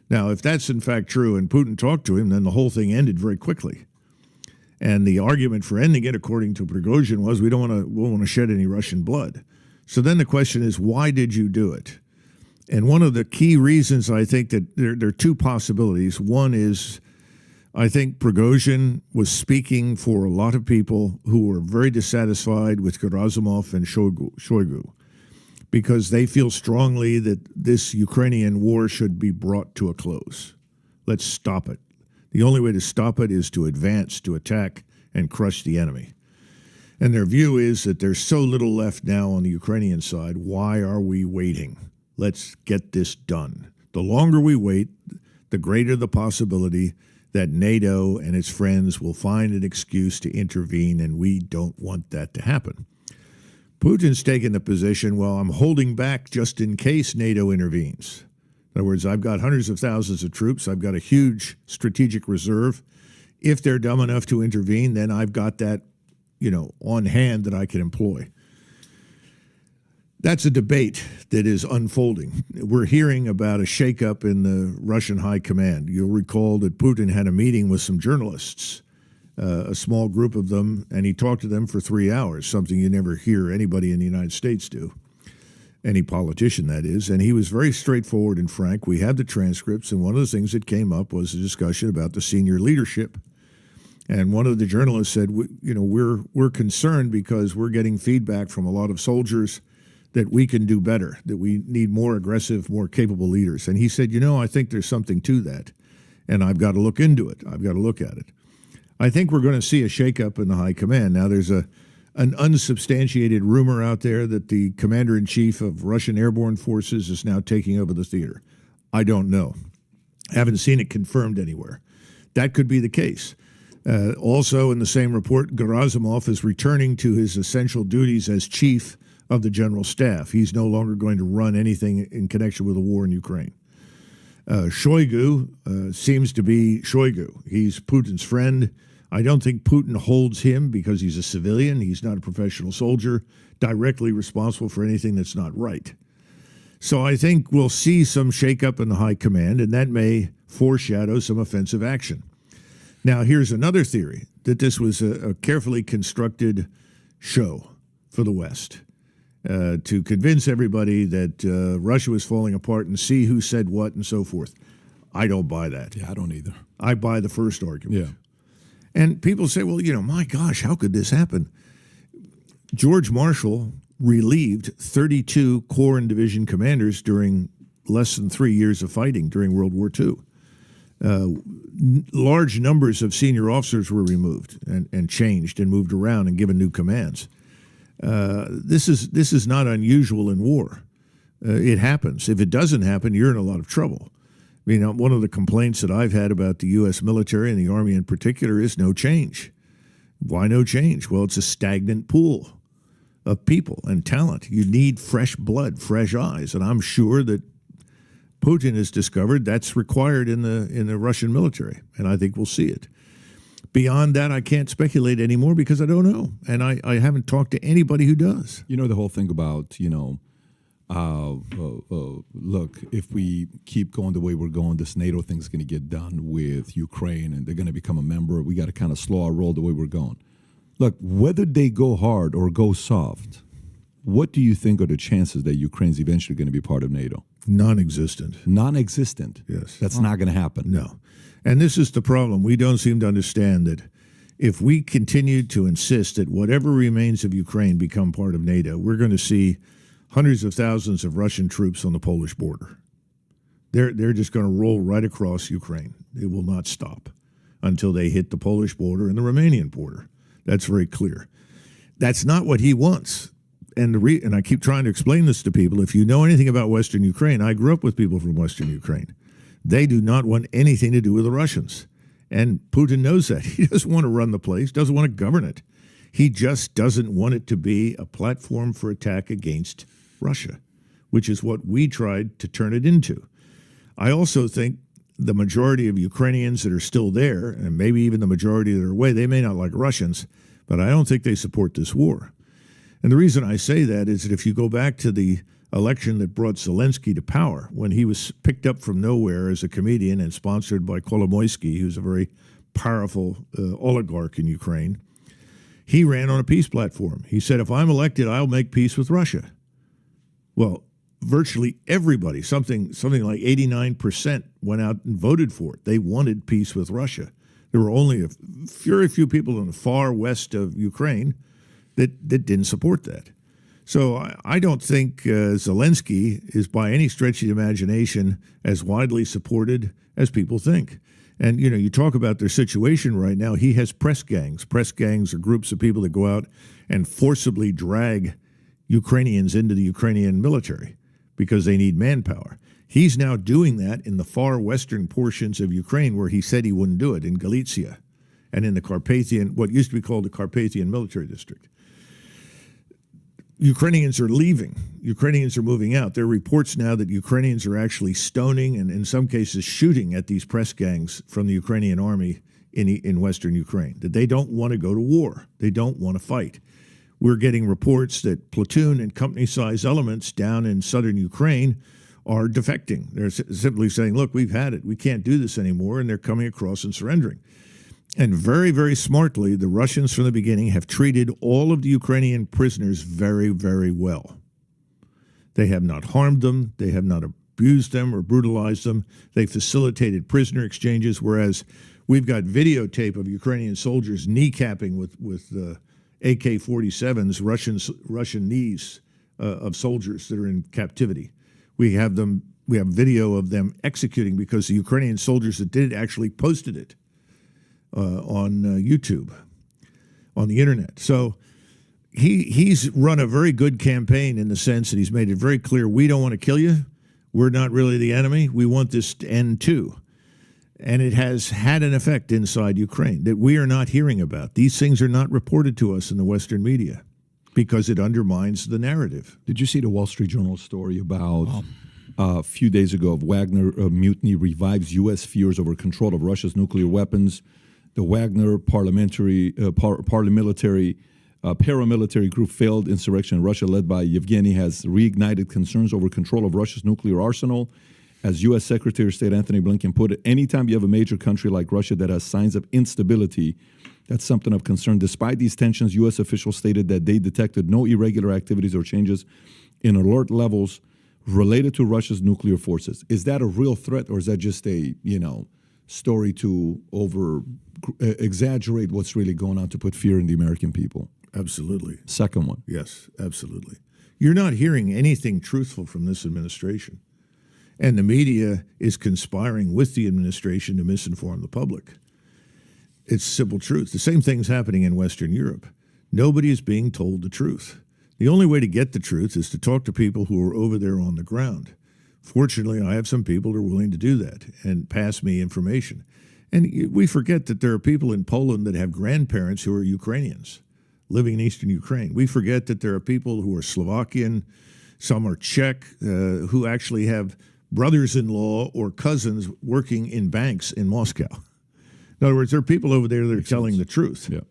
B: Now, if that's in fact true and Putin talked to him, then the whole thing ended very quickly. And the argument for ending it, according to Prigozhin, was we don't want to shed any Russian blood. So then the question is, why did you do it? And one of the key reasons I think that there are two possibilities. One is I think Prigozhin was speaking for a lot of people who were very dissatisfied with Gerasimov and Shoigu because they feel strongly that this Ukrainian war should be brought to a close. Let's stop it. The only way to stop it is to advance, to attack, and crush the enemy. And their view is that there's so little left now on the Ukrainian side. Why are we waiting? Let's get this done. The longer we wait, the greater the possibility that NATO and its friends will find an excuse to intervene, and we don't want that to happen. Putin's taken the position, well, I'm holding back just in case NATO intervenes. In other words, I've got hundreds of thousands of troops. I've got a huge strategic reserve. If they're dumb enough to intervene, then I've got that, on hand that I can employ. That's a debate that is unfolding. We're hearing about a shakeup in the Russian high command. You'll recall that Putin had a meeting with some journalists, a small group of them, and he talked to them for 3 hours, something you never hear anybody in the United States do. Any politician, that is, and he was very straightforward and frank. We have the transcripts, and one of the things that came up was a discussion about the senior leadership. And one of the journalists said, we're concerned because we're getting feedback from a lot of soldiers that we can do better, that we need more aggressive, more capable leaders. And he said, I think there's something to that, and I've got to look into it. I've got to look at it. I think we're going to see a shakeup in the high command. Now, there's an unsubstantiated rumor out there that the commander-in-chief of Russian airborne forces is now taking over the theater. I don't know. Haven't seen it confirmed anywhere. That could be the case. Also, in the same report, Gerasimov is returning to his essential duties as chief of the general staff. He's no longer going to run anything in connection with the war in Ukraine. Shoigu seems to be Shoigu. He's Putin's friend. I don't think Putin holds him because he's a civilian. He's not a professional soldier, directly responsible for anything that's not right. So I think we'll see some shakeup in the high command, and that may foreshadow some offensive action. Now, here's another theory, that this was a carefully constructed show for the West to convince everybody that Russia was falling apart and see who said what and so forth. I don't buy that.
A: Yeah, I don't either.
B: I buy the first argument.
A: Yeah.
B: And people say, well, my gosh, how could this happen? George Marshall relieved 32 Corps and Division commanders during less than 3 years of fighting during World War II. Large numbers of senior officers were removed and changed and moved around and given new commands. This is not unusual in war. It happens. If it doesn't happen, you're in a lot of trouble. One of the complaints that I've had about the U.S. military and the Army in particular is no change. Why no change? Well, it's a stagnant pool of people and talent. You need fresh blood, fresh eyes, and I'm sure that Putin has discovered that's required in the Russian military, and I think we'll see it. Beyond that, I can't speculate anymore because I don't know. And I haven't talked to anybody who does.
A: You know, the whole thing about, look, if we keep going the way we're going, this NATO thing's going to get done with Ukraine and they're going to become a member. We got to kind of slow our roll the way we're going. Look, whether they go hard or go soft, what do you think are the chances that Ukraine's eventually going to be part of NATO?
B: Non-existent.
A: Non-existent?
B: Yes.
A: That's not going to happen.
B: No. And this is the problem. We don't seem to understand that if we continue to insist that whatever remains of Ukraine become part of NATO, we're going to see hundreds of thousands of Russian troops on the Polish border. They're just going to roll right across Ukraine. It will not stop until they hit the Polish border and the Romanian border. That's very clear. That's not what he wants. And I keep trying to explain this to people. If you know anything about Western Ukraine, I grew up with people from Western Ukraine. They do not want anything to do with the Russians. And Putin knows that. He doesn't want to run the place, doesn't want to govern it. He just doesn't want it to be a platform for attack against Russia, which is what we tried to turn it into. I also think the majority of Ukrainians that are still there, and maybe even the majority that are away, they may not like Russians, but I don't think they support this war. And the reason I say that is that if you go back to the election that brought Zelensky to power, when he was picked up from nowhere as a comedian and sponsored by Kolomoisky, who's a very powerful oligarch in Ukraine, he ran on a peace platform. He said, if I'm elected, I'll make peace with Russia. Well, virtually everybody, something like 89%, went out and voted for it. They wanted peace with Russia. There were only very few people in the far west of Ukraine that didn't support that. So I don't think Zelensky is by any stretch of the imagination as widely supported as people think. And, you talk about their situation right now. He has press gangs. Press gangs are groups of people that go out and forcibly drag Ukrainians into the Ukrainian military because they need manpower. He's now doing that in the far western portions of Ukraine where he said he wouldn't do it, in Galicia and in the Carpathian, what used to be called the Carpathian Military District. Ukrainians are leaving. Ukrainians are moving out. There are reports now that Ukrainians are actually stoning and in some cases shooting at these press gangs from the Ukrainian army in western Ukraine, that they don't want to go to war. They don't want to fight. We're getting reports that platoon and company-sized elements down in southern Ukraine are defecting. They're simply saying, look, we've had it. We can't do this anymore, and they're coming across and surrendering. And very, very smartly, the Russians from the beginning have treated all of the Ukrainian prisoners very, very well. They have not harmed them. They have not abused them or brutalized them. They facilitated prisoner exchanges, whereas we've got videotape of Ukrainian soldiers kneecapping with AK-47s, Russian knees of soldiers that are in captivity. We have video of them executing because the Ukrainian soldiers that did it actually posted it on YouTube, on the internet. So he's run a very good campaign in the sense that he's made it very clear, we don't want to kill you. We're not really the enemy. We want this to end too. And it has had an effect inside Ukraine that we are not hearing about. These things are not reported to us in the Western media because it undermines the narrative.
A: Did you see the Wall Street Journal story about a few days ago of Wagner mutiny revives U.S. fears over control of Russia's nuclear weapons? The Wagner paramilitary group failed insurrection in Russia led by Yevgeny has reignited concerns over control of Russia's nuclear arsenal. As U.S. Secretary of State Anthony Blinken put it, anytime you have a major country like Russia that has signs of instability, that's something of concern. Despite these tensions, U.S. officials stated that they detected no irregular activities or changes in alert levels related to Russia's nuclear forces. Is that a real threat, or is that just a, story to exaggerate what's really going on to put fear in the American people?
B: Absolutely.
A: Second one.
B: Yes, absolutely. You're not hearing anything truthful from this administration. And the media is conspiring with the administration to misinform the public. It's simple truth. The same thing's happening in Western Europe. Nobody is being told the truth. The only way to get the truth is to talk to people who are over there on the ground. Fortunately, I have some people who are willing to do that and pass me information. And we forget that there are people in Poland that have grandparents who are Ukrainians living in eastern Ukraine. We forget that there are people who are Slovakian, some are Czech, who actually have brothers-in-law or cousins working in banks in Moscow. In other words, there are people over there that are telling the truth.
A: Yeah.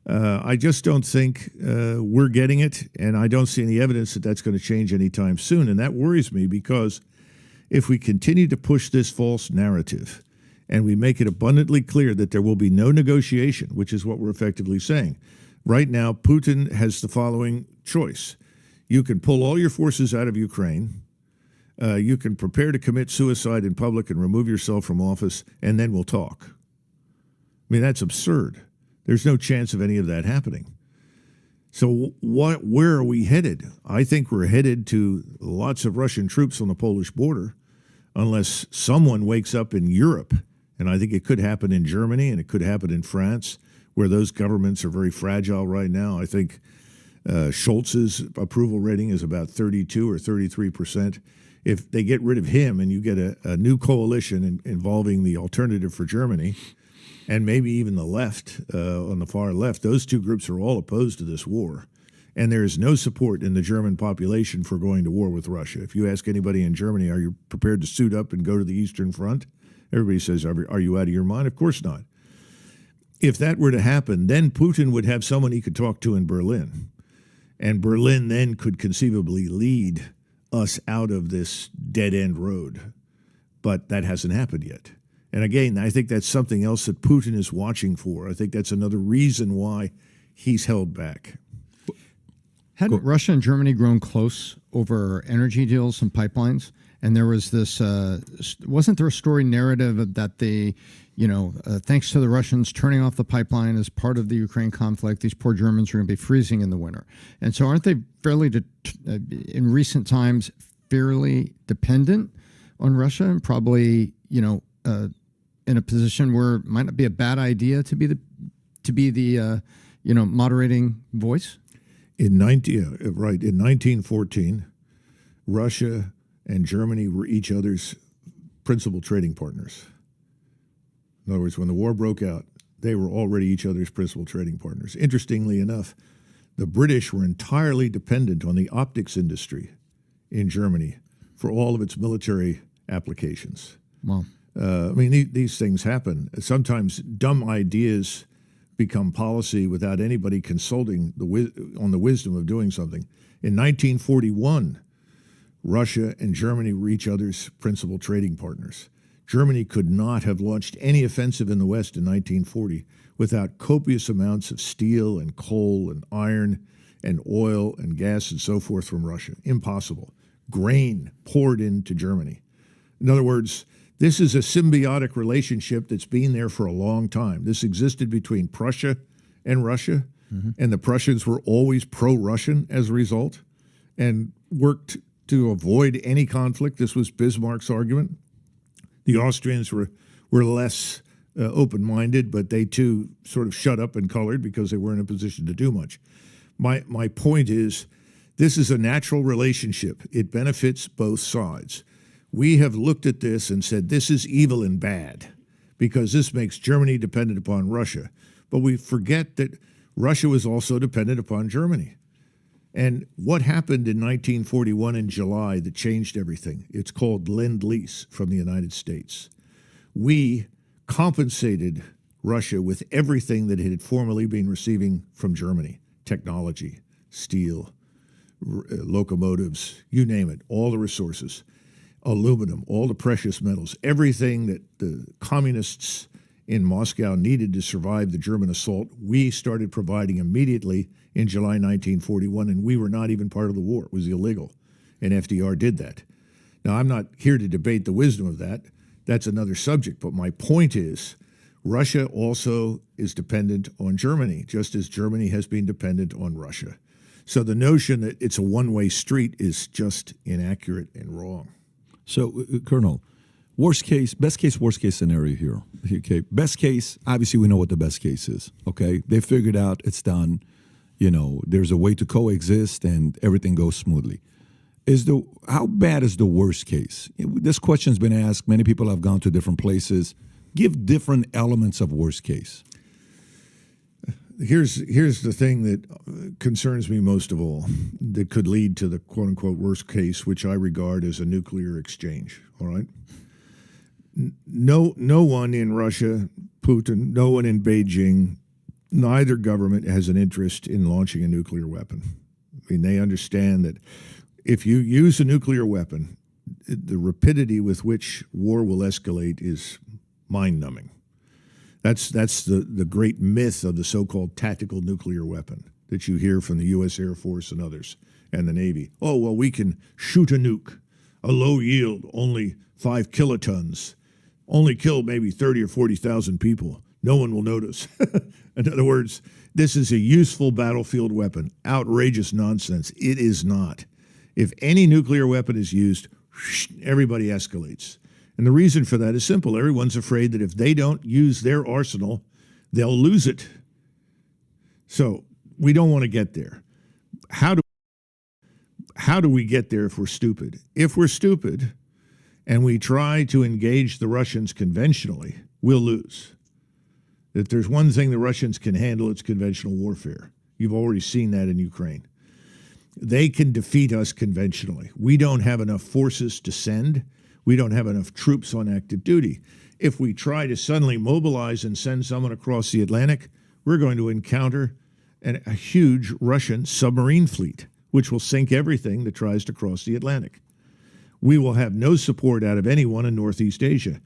B: I just don't think we're getting it, and I don't see any evidence that that's going to change anytime soon. And that worries me because if we continue to push this false narrative and we make it abundantly clear that there will be no negotiation, which is what we're effectively saying, right now Putin has the following choice. You can pull all your forces out of Ukraine. You can prepare to commit suicide in public and remove yourself from office, and then we'll talk. I mean, that's absurd. There's no chance of any of that happening. So where are we headed? I think we're headed to lots of Russian troops on the Polish border unless someone wakes up in Europe. And I think it could happen in Germany and it could happen in France, where those governments are very fragile right now. I think Scholz's approval rating is about 32 or 33%. If they get rid of him and you get a new coalition involving the Alternative for Germany, and maybe even the left, on the far left, those two groups are all opposed to this war. And there is no support in the German population for going to war with Russia. If you ask anybody in Germany, are you prepared to suit up and go to the Eastern Front? Everybody says, are you out of your mind? Of course not. If that were to happen, then Putin would have someone he could talk to in Berlin. And Berlin then could conceivably lead us out of this dead-end road. But that hasn't happened yet. And again, I think that's something else that Putin is watching for. I think that's another reason why he's held back.
C: Hadn't Russia and Germany grown close over energy deals and pipelines? And there was this, wasn't there a story narrative that thanks to the Russians turning off the pipeline as part of the Ukraine conflict, these poor Germans are going to be freezing in the winter. And so aren't they in recent times, fairly dependent on Russia and probably, in a position where it might not be a bad idea to be the moderating voice?
B: In 1914, Russia and Germany were each other's principal trading partners. In other words, when the war broke out, they were already each other's principal trading partners. Interestingly enough, the British were entirely dependent on the optics industry in Germany for all of its military applications.
C: Wow.
B: These things happen. Sometimes dumb ideas become policy without anybody consulting on the wisdom of doing something. In 1941, Russia and Germany were each other's principal trading partners. Germany could not have launched any offensive in the West in 1940 without copious amounts of steel and coal and iron and oil and gas and so forth from Russia. Impossible. Grain poured into Germany. In other words, this is a symbiotic relationship that's been there for a long time. This existed between Prussia and Russia, and the Prussians were always pro-Russian as a result and worked to avoid any conflict. This was Bismarck's argument. The Austrians were less open-minded, but they too sort of shut up and colored because they weren't in a position to do much. My point is, this is a natural relationship. It benefits both sides. We have looked at this and said this is evil and bad because this makes Germany dependent upon Russia. But we forget that Russia was also dependent upon Germany. And what happened in 1941 in July that changed everything? It's called Lend-Lease from the United States. We compensated Russia with everything that it had formerly been receiving from Germany: technology, steel, locomotives, you name it, all the resources. Aluminum, all the precious metals, everything that the communists in Moscow needed to survive the German assault, we started providing immediately in July 1941, and we were not even part of the war. It was illegal, and FDR did that. Now, I'm not here to debate the wisdom of that. That's another subject, but my point is Russia also is dependent on Germany, just as Germany has been dependent on Russia. So the notion that it's a one-way street is just inaccurate and wrong.
A: So, Colonel, best case, worst case scenario here. Okay, best case, obviously we know what the best case is. Okay, they figured out it's done. There's a way to coexist and everything goes smoothly. How bad is the worst case? This question's been asked. Many people have gone to different places. Give different elements of worst case.
B: Here's the thing that concerns me most of all, that could lead to the quote-unquote worst case, which I regard as a nuclear exchange, all right? No one in Russia Putin, no one in Beijing, neither government has an interest in launching a nuclear weapon. I mean, they understand that if you use a nuclear weapon, the rapidity with which war will escalate is mind-numbing. That's the great myth of the so-called tactical nuclear weapon that you hear from the U.S. Air Force and others and the Navy. Oh, well, we can shoot a nuke, a low yield, only 5 kilotons, only kill maybe 30 or 40,000 people. No one will notice. In other words, this is a useful battlefield weapon. Outrageous nonsense. It is not. If any nuclear weapon is used, everybody escalates. And the reason for that is simple. Everyone's afraid that if they don't use their arsenal, they'll lose it. So we don't want to get there. How do we get there if we're stupid? If we're stupid and we try to engage the Russians conventionally, we'll lose. If there's one thing the Russians can handle, it's conventional warfare. You've already seen that in Ukraine. They can defeat us conventionally. We don't have enough forces to send. We don't have enough troops on active duty. If we try to suddenly mobilize and send someone across the Atlantic, we're going to encounter a huge Russian submarine fleet, which will sink everything that tries to cross the Atlantic. We will have no support out of anyone in Northeast Asia.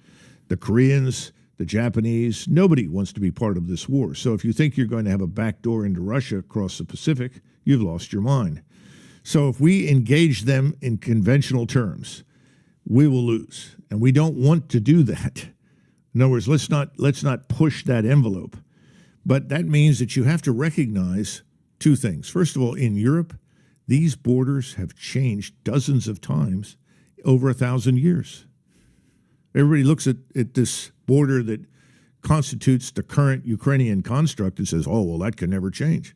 B: The Koreans, the Japanese, nobody wants to be part of this war. So if you think you're going to have a backdoor into Russia across the Pacific, you've lost your mind. So if we engage them in conventional terms, we will lose. And we don't want to do that. In other words, let's not push that envelope. But that means that you have to recognize two things. First of all, in Europe, these borders have changed dozens of times over 1,000 years. Everybody looks at this border that constitutes the current Ukrainian construct and says, oh, well, that can never change.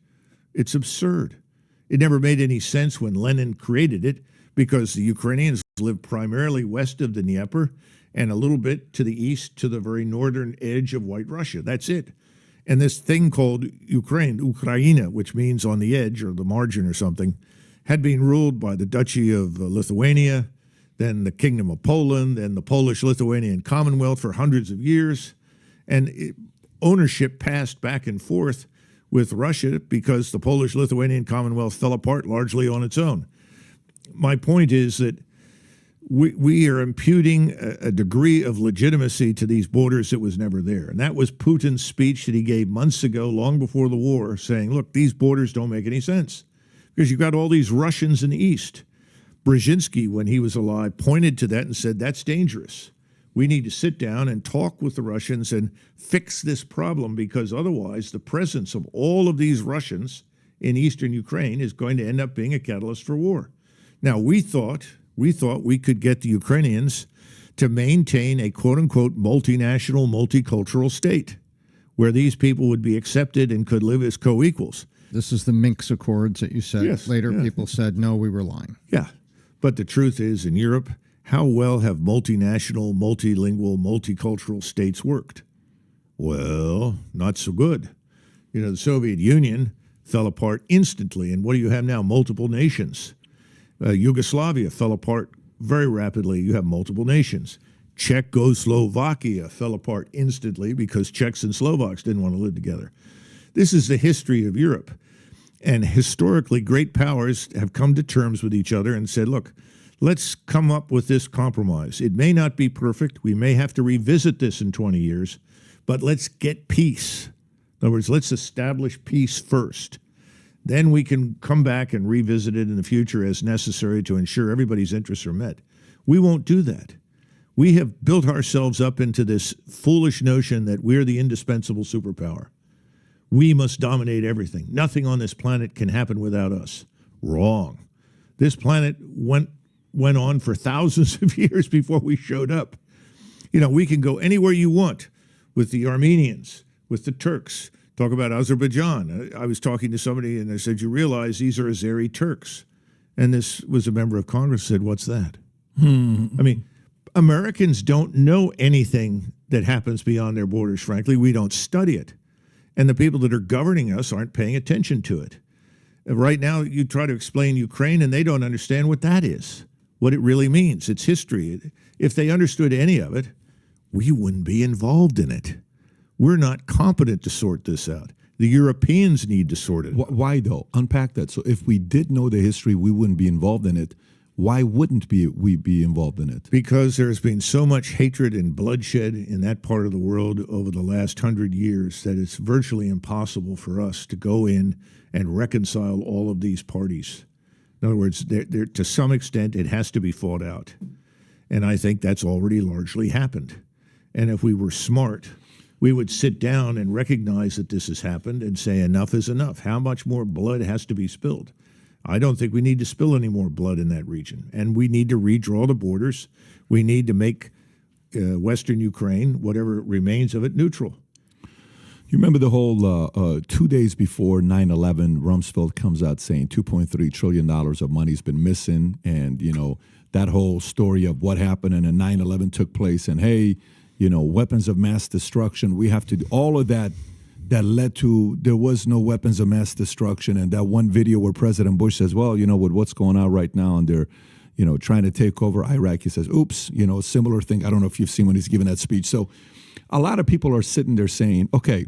B: It's absurd. It never made any sense when Lenin created it because the Ukrainians live primarily west of the Dnieper and a little bit to the east to the very northern edge of White Russia. That's it. And this thing called Ukraina, which means on the edge or the margin or something, had been ruled by the Duchy of Lithuania, then the Kingdom of Poland, then the Polish-Lithuanian Commonwealth for hundreds of years. And ownership passed back and forth with Russia because the Polish-Lithuanian Commonwealth fell apart largely on its own. My point is that we are imputing a degree of legitimacy to these borders that was never there. And that was Putin's speech that he gave months ago, long before the war, saying, look, these borders don't make any sense because you've got all these Russians in the east. Brzezinski, when he was alive, pointed to that and said, that's dangerous. We need to sit down and talk with the Russians and fix this problem because otherwise the presence of all of these Russians in eastern Ukraine is going to end up being a catalyst for war. Now, we thought we could get the Ukrainians to maintain a quote-unquote multinational, multicultural state where these people would be accepted and could live as co-equals.
C: This is the Minsk Accords that you said.
B: Yes,
C: Later,
B: yeah.
C: people said, no, we were lying.
B: Yeah. But the truth is, in Europe, how well have multinational, multilingual, multicultural states worked? Well, not so good. You know, the Soviet Union fell apart instantly. And what do you have now? Multiple nations. Yugoslavia fell apart very rapidly. You have multiple nations. Czechoslovakia fell apart instantly because Czechs and Slovaks didn't want to live together. This is the history of Europe. And historically, great powers have come to terms with each other and said, look, let's come up with this compromise. It may not be perfect. We may have to revisit this in 20 years, but let's get peace. In other words, let's establish peace first. Then we can come back and revisit it in the future as necessary to ensure everybody's interests are met. We won't do that. We have built ourselves up into this foolish notion that we're the indispensable superpower. We must dominate everything. Nothing on this planet can happen without us. Wrong. This planet went on for thousands of years before we showed up. You know, we can go anywhere you want with the Armenians, with the Turks. Talk about Azerbaijan. I was talking to somebody and they said, you realize these are Azeri Turks. And this was a member of Congress said, what's that? I mean, Americans don't know anything that happens beyond their borders, frankly. We don't study it. And the people that are governing us aren't paying attention to it. Right now, you try to explain Ukraine, and they don't understand what that is, what it really means. It's history. If they understood any of it, we wouldn't be involved in it. We're not competent to sort this out. The Europeans need to sort it out.
A: Why though? Unpack that. So if we did know the history, we wouldn't be involved in it. Why wouldn't we be involved in it?
B: Because there's been so much hatred and bloodshed in that part of the world over the last 100 years that it's virtually impossible for us to go in and reconcile all of these parties. In other words, to some extent, it has to be fought out. And I think that's already largely happened. And if we were smart, we would sit down and recognize that this has happened and say enough is enough. How much more blood has to be spilled? I don't think we need to spill any more blood in that region. And we need to redraw the borders. We need to make Western Ukraine, whatever remains of it, neutral.
A: You remember the whole 2 days before 9/11, Rumsfeld comes out saying $2.3 trillion of money's been missing. And, you know, that whole story of what happened and 9/11 took place. And, hey, you know, weapons of mass destruction. We have to do all of that. That led to there was no weapons of mass destruction. And that one video where President Bush says, well, you know, with what's going on right now and they're, you know, trying to take over Iraq, he says, oops, you know, similar thing. I don't know if you've seen when he's giving that speech. So a lot of people are sitting there saying, okay,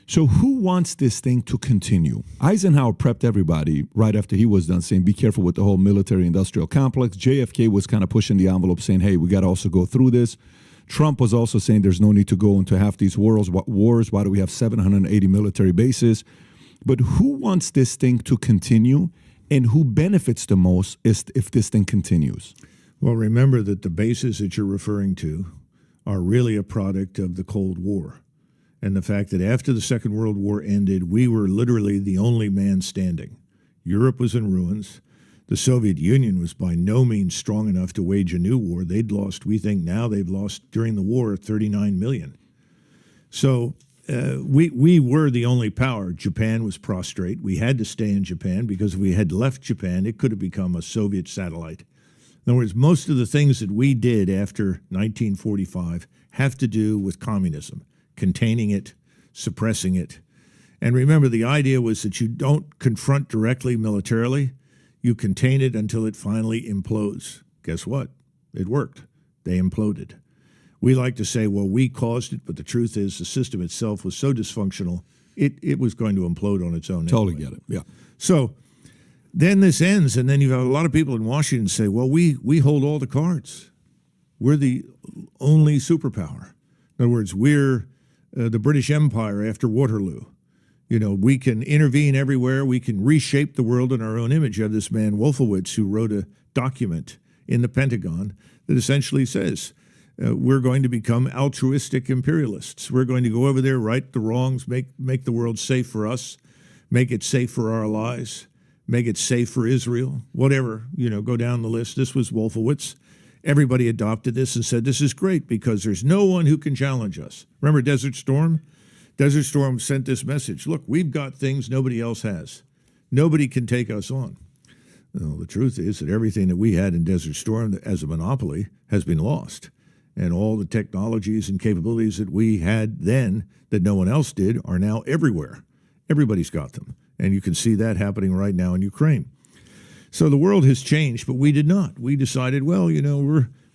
A: so who wants this thing to continue? Eisenhower prepped everybody right after he was done saying, be careful with the whole military industrial complex. JFK was kind of pushing the envelope saying, hey, we got to also go through this. Trump was also saying there's no need to go into half these wars. Why do we have 780 military bases? But who wants this thing to continue and who benefits the most if this thing continues?
B: Well, remember that the bases that you're referring to are really a product of the Cold War. And the fact that after the Second World War ended, we were literally the only man standing. Europe was in ruins. The Soviet Union was by no means strong enough to wage a new war. They'd lost, we think now they've lost during the war 39 million. So we were the only power. Japan was prostrate. We had to stay in Japan because if we had left Japan, it could have become a Soviet satellite. In other words, most of the things that we did after 1945 have to do with communism, containing it, suppressing it. And remember, the idea was that you don't confront directly militarily. You contain it until it finally implodes. Guess what? It worked. They imploded. We like to say, well, we caused it, but the truth is the system itself was so dysfunctional, it was going to implode on its own.
A: Totally
B: anyway.
A: get it, yeah.
B: So then this ends, and then you have a lot of people in Washington say, well, we hold all the cards. We're the only superpower. In other words, we're the British Empire after Waterloo. You know, we can intervene everywhere. We can reshape the world in our own image. You have this man, Wolfowitz, who wrote a document in the Pentagon that essentially says, we're going to become altruistic imperialists. We're going to go over there, right the wrongs, make the world safe for us, make it safe for our allies, make it safe for Israel, whatever, you know, go down the list. This was Wolfowitz. Everybody adopted this and said, this is great because there's no one who can challenge us. Remember Desert Storm? Desert Storm sent this message. Look, we've got things nobody else has. Nobody can take us on. Well, the truth is that everything that we had in Desert Storm as a monopoly has been lost. And all the technologies and capabilities that we had then that no one else did are now everywhere. Everybody's got them. And you can see that happening right now in Ukraine. So the world has changed, but we did not. We decided, well, you know,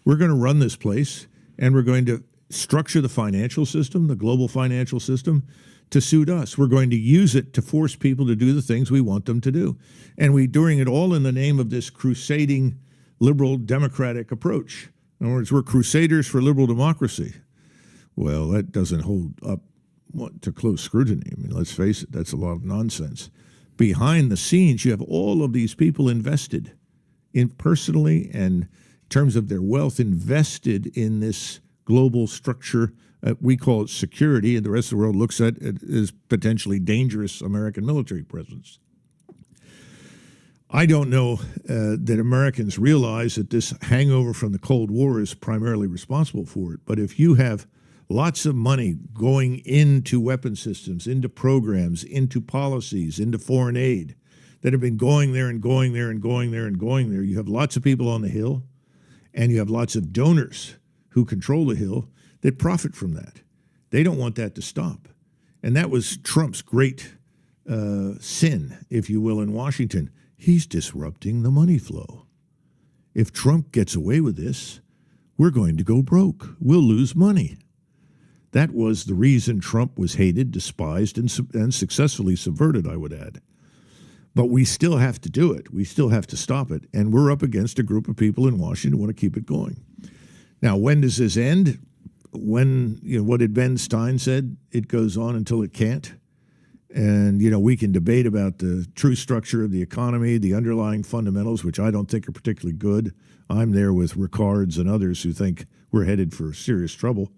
B: we're going to run this place and we're going to structure the financial system, the global financial system, to suit us. We're going to use it to force people to do the things we want them to do. And we're doing it all in the name of this crusading liberal democratic approach. In other words, we're crusaders for liberal democracy. Well, that doesn't hold up to close scrutiny. I mean, let's face it, that's a lot of nonsense. Behind the scenes, you have all of these people invested in personally and in terms of their wealth invested in this global structure. We call it security, and the rest of the world looks at it as potentially dangerous American military presence. I don't know that Americans realize that this hangover from the Cold War is primarily responsible for it, but if you have lots of money going into weapon systems, into programs, into policies, into foreign aid that have been going there and going there and going there and going there, you have lots of people on the Hill, and you have lots of donors who control the Hill that profit from that. They don't want that to stop. And that was Trump's great sin, if you will, in Washington. He's disrupting the money flow. If Trump gets away with this, we're going to go broke. We'll lose money. That was the reason Trump was hated, despised, and successfully subverted, I would add. But we still have to do it. We still have to stop it. And we're up against a group of people in Washington who want to keep it going. Now, when does this end? When, what did Ben Stein said? It goes on until it can't. And, we can debate about the true structure of the economy, the underlying fundamentals, which I don't think are particularly good. I'm there with Ricards and others who think we're headed for serious trouble.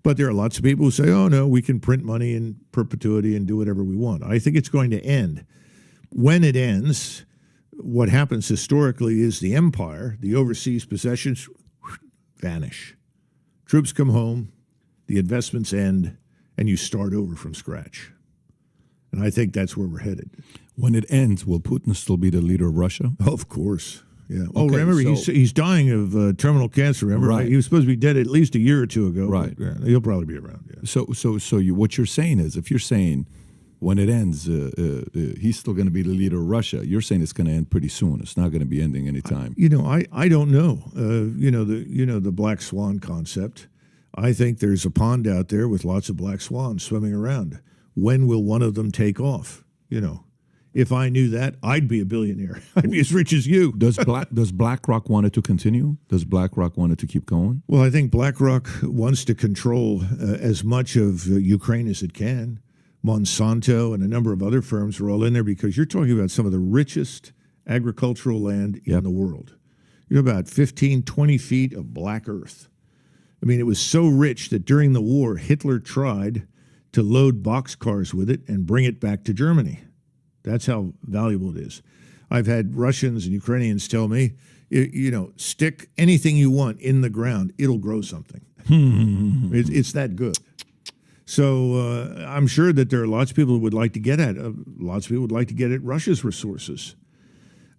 B: But there are lots of people who say, oh, no, we can print money in perpetuity and do whatever we want. I think it's going to end. When it ends, what happens historically is the empire, the overseas possessions, vanish. Troops come home, the investments end, and you start over from scratch. And I think that's where we're headed.
A: When it ends, will Putin still be the leader of Russia?
B: Oh, of course. Yeah.
A: Okay,
B: remember, he's dying of terminal cancer. Remember,
A: right.
B: He was supposed to be dead at least a year or two ago.
A: Right.
B: Yeah, he'll probably be around. Yeah.
A: So what you're saying is, if you're saying when it ends, he's still going to be the leader of Russia, you're saying it's going to end pretty soon. It's not going to be ending anytime.
B: I don't know. The black swan concept. I think there's a pond out there with lots of black swans swimming around. When will one of them take off? If I knew that, I'd be a billionaire. I'd be as rich as you.
A: Does BlackRock want it to continue? Does BlackRock want it to keep going?
B: Well, I think BlackRock wants to control as much of Ukraine as it can. Monsanto and a number of other firms are all in there because you're talking about some of the richest agricultural land in the world. About 15, 20 feet of black earth. I mean, it was so rich that during the war, Hitler tried to load boxcars with it and bring it back to Germany. That's how valuable it is. I've had Russians and Ukrainians tell me, stick anything you want in the ground, it'll grow something. It's that good. So I'm sure that there are lots of people who would like to get at Russia's resources.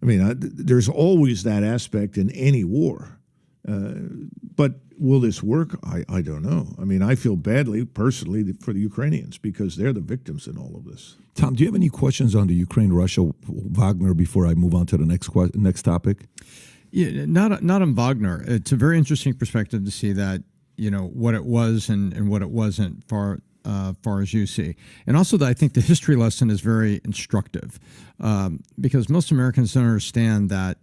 B: I mean, there's always that aspect in any war. But will this work? I don't know. I mean, I feel badly, personally, for the Ukrainians because they're the victims in all of this.
A: Tom, do you have any questions on the Ukraine-Russia Wagner before I move on to the next topic?
C: Yeah, not on Wagner. It's a very interesting perspective to see that, what it was and what it wasn't far as you see. And also that I think the history lesson is very instructive because most Americans don't understand that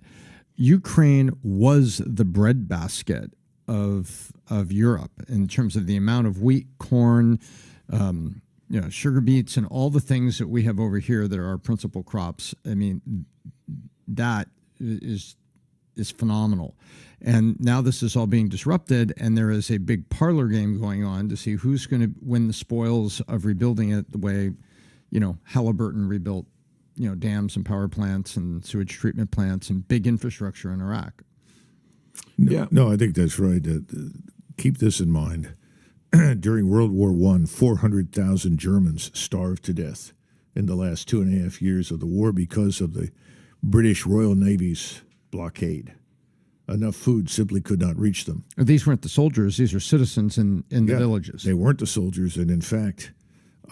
C: Ukraine was the breadbasket of Europe in terms of the amount of wheat, corn, sugar beets, and all the things that we have over here that are our principal crops. I mean, that is phenomenal. And now this is all being disrupted, and there is a big parlor game going on to see who's going to win the spoils of rebuilding it the way, Halliburton rebuilt, dams and power plants and sewage treatment plants and big infrastructure in Iraq.
B: No, I think that's right. Keep this in mind. During World War I, 400,000 Germans starved to death in the last 2.5 years of the war because of the British Royal Navy's blockade. Enough food simply could not reach them.
C: These weren't the soldiers; these are citizens in the villages.
B: They weren't the soldiers, and in fact,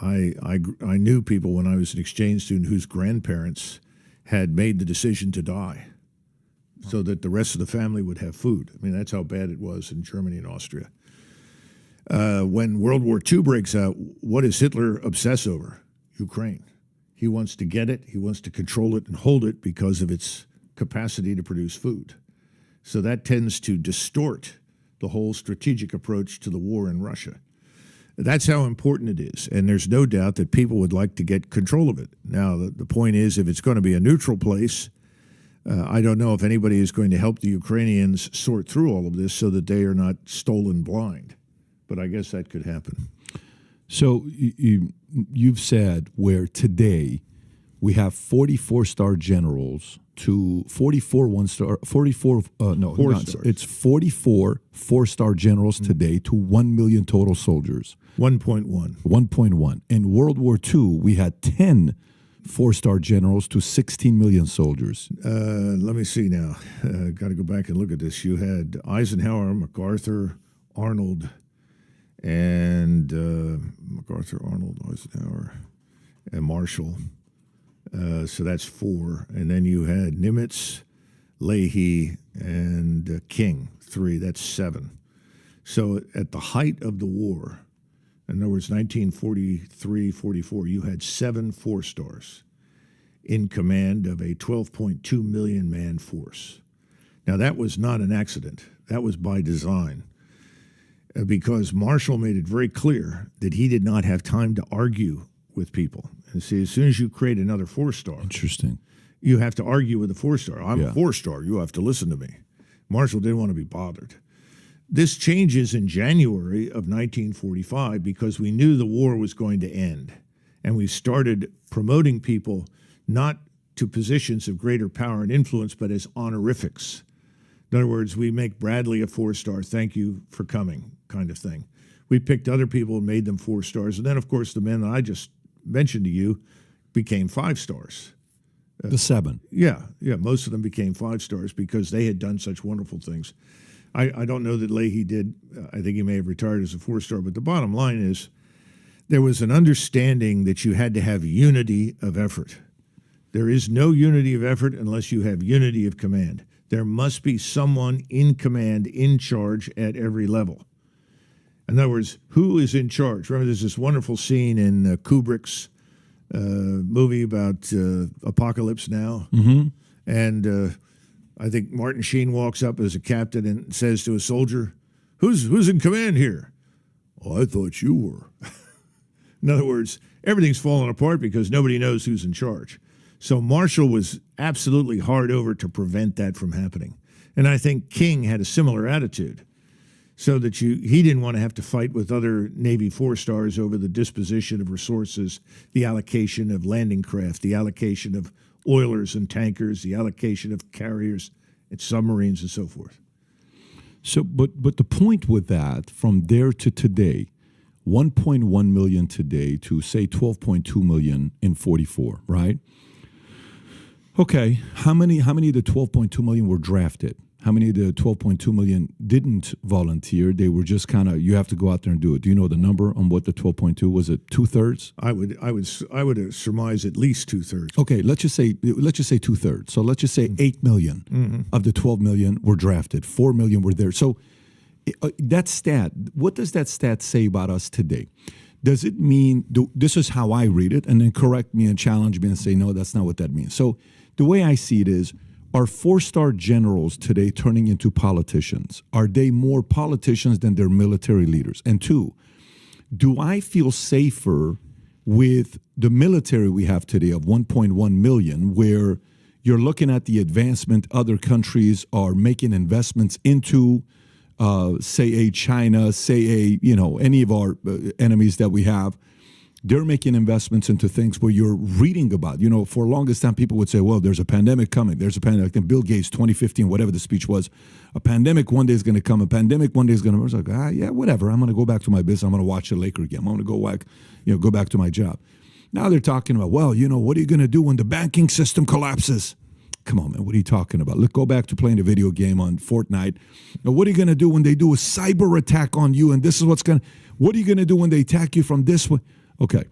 B: I knew people when I was an exchange student whose grandparents had made the decision to die so that the rest of the family would have food. I mean, that's how bad it was in Germany and Austria. When World War II breaks out, what does Hitler obsess over? Ukraine. He wants to get it, he wants to control it and hold it because of its capacity to produce food. So that tends to distort the whole strategic approach to the war in Russia. That's how important it is, and there's no doubt that people would like to get control of it. Now, the point is, if it's going to be a neutral place, I don't know if anybody is going to help the Ukrainians sort through all of this so that they are not stolen blind. But I guess that could happen.
A: So you've said where today we have 44 star generals to 44 1-star, 44, no,
B: Four
A: not,
B: stars.
A: it's 44 4-star generals today to 1 million total soldiers.
B: 1.1.
A: 1.1. In World War II, we had 10 4-star generals to 16 million soldiers.
B: Let me see now. Got to go back and look at this. You had Eisenhower, MacArthur, Arnold, and MacArthur, Arnold, Eisenhower, and Marshall. So that's 4. And then you had Nimitz, Leahy, and King, 3. That's 7. So at the height of the war, In other words, 1943, 44, you had 7 4-stars in command of a 12.2 million man force. Now, that was not an accident. That was by design, because Marshall made it very clear that he did not have time to argue with people. And see, as soon as you create another 4-star,
A: Interesting.
B: you have to argue with a 4-star. I'm
A: Yeah.
B: a 4-star. You have to listen to me. Marshall didn't want to be bothered. This changes in January of 1945 because we knew the war was going to end. And we started promoting people not to positions of greater power and influence, but as honorifics. In other words, we make Bradley a 4-star, thank you for coming, kind of thing. We picked other people and made them 4-stars. And then, of course, the men that I just mentioned to you became 5-stars.
A: The 7.
B: Yeah, most of them became 5-stars because they had done such wonderful things. I don't know that Leahy did. I think he may have retired as a 4-star. But the bottom line is there was an understanding that you had to have unity of effort. There is no unity of effort unless you have unity of command. There must be someone in command, in charge at every level. In other words, who is in charge? Remember, there's this wonderful scene in Kubrick's movie about Apocalypse Now.
A: Mm-hmm.
B: And I think Martin Sheen walks up as a captain and says to a soldier, who's in command here? Oh, I thought you were. In other words, everything's falling apart because nobody knows who's in charge. So Marshall was absolutely hard over to prevent that from happening. And I think King had a similar attitude, so that he didn't want to have to fight with other Navy 4-stars over the disposition of resources, the allocation of landing craft, the allocation of oilers and tankers, the allocation of carriers and submarines and so forth.
A: So, but the point with that, from there to today, 1.1 million today to say 12.2 million in 44, right? Okay, how many of the 12.2 million were drafted? How many of the 12.2 million didn't volunteer? They were just kind of, you have to go out there and do it. Do you know the number on what the 12.2 was? It 2/3?
B: I would surmise at least 2/3.
A: Okay, let's just say 2/3. So let's just say 8 million of the 12 million were drafted. 4 million were there. So that stat, what does that stat say about us today? Does it mean, this is how I read it, and then correct me and challenge me and say, no, that's not what that means. So the way I see it is, are 4-star generals today turning into politicians? Are they more politicians than their military leaders? And 2, do I feel safer with the military we have today of 1.1 million, where you're looking at the advancement other countries are making investments into, say a China, say any of our enemies that we have? They're making investments into things where you're reading about. For the longest time, people would say, well, there's a pandemic coming. There's a pandemic. And Bill Gates, 2015, whatever the speech was, a pandemic one day is going to come. A pandemic one day is going to. I was like, yeah, whatever. I'm going to go back to my business. I'm going to watch the Laker game. I'm going to go back to my job. Now they're talking about, well, what are you going to do when the banking system collapses? Come on, man. What are you talking about? Let's go back to playing a video game on Fortnite. Now, what are you going to do when they do a cyber attack on you? And this is what are you going to do when they attack you from this way? Okay,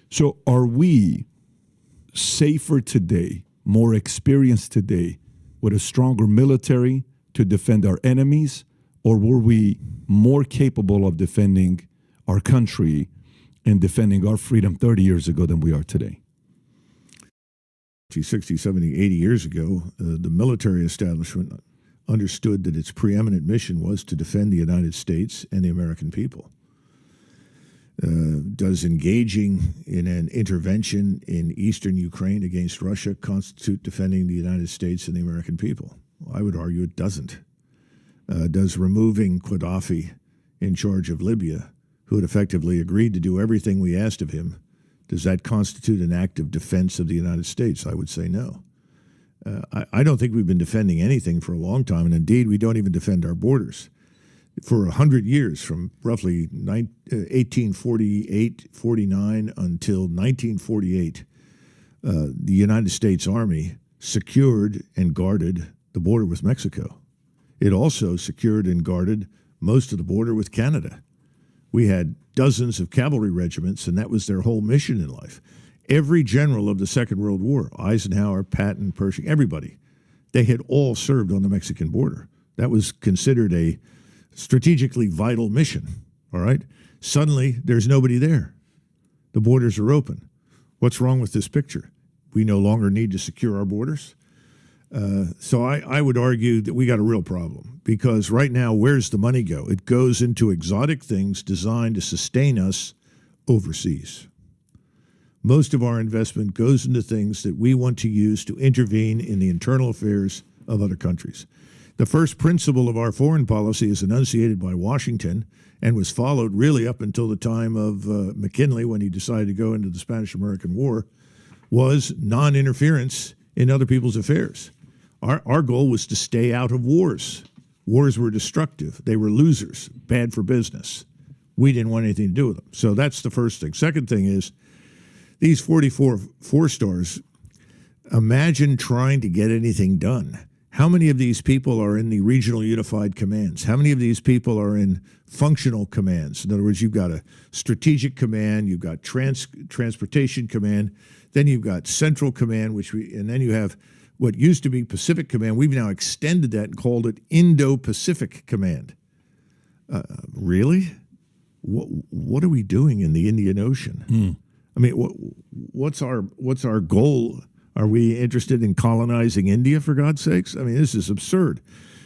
A: so are we safer today, more experienced today, with a stronger military to defend our enemies, or were we more capable of defending our country and defending our freedom 30 years ago than we are today?
B: 60, 70, 80 years ago, the military establishment understood that its preeminent mission was to defend the United States and the American people. Does engaging in an intervention in eastern Ukraine against Russia constitute defending the United States and the American people? I would argue it doesn't. Does removing Gaddafi in charge of Libya, who had effectively agreed to do everything we asked of him, does that constitute an act of defense of the United States? I would say no. I don't think we've been defending anything for a long time, and indeed we don't even defend our borders. For 100 years, from roughly 1848, 49 until 1948, the United States Army secured and guarded the border with Mexico. It also secured and guarded most of the border with Canada. We had dozens of cavalry regiments, and that was their whole mission in life. Every general of the Second World War, Eisenhower, Patton, Pershing, everybody, they had all served on the Mexican border. That was considered a strategically vital mission, all right? Suddenly, there's nobody there. The borders are open. What's wrong with this picture? We no longer need to secure our borders. So I would argue that we got a real problem, because right now, where's the money go? It goes into exotic things designed to sustain us overseas. Most of our investment goes into things that we want to use to intervene in the internal affairs of other countries. The first principle of our foreign policy is enunciated by Washington and was followed really up until the time of McKinley, when he decided to go into the Spanish-American War, was non-interference in other people's affairs. Our goal was to stay out of wars. Wars were destructive. They were losers, bad for business. We didn't want anything to do with them. So that's the first thing. Second thing is, these 44 four-stars, imagine trying to get anything done. How many of these people are in the regional unified commands? How many of these people are in functional commands? In other words, you've got a strategic command, you've got transportation command, then you've got central command, and then you have what used to be Pacific Command. We've now extended that and called it Indo-Pacific Command. Really? What are we doing in the Indian Ocean? I mean, what's our goal? Are we interested in colonizing India, for God's sakes? I mean, this is absurd.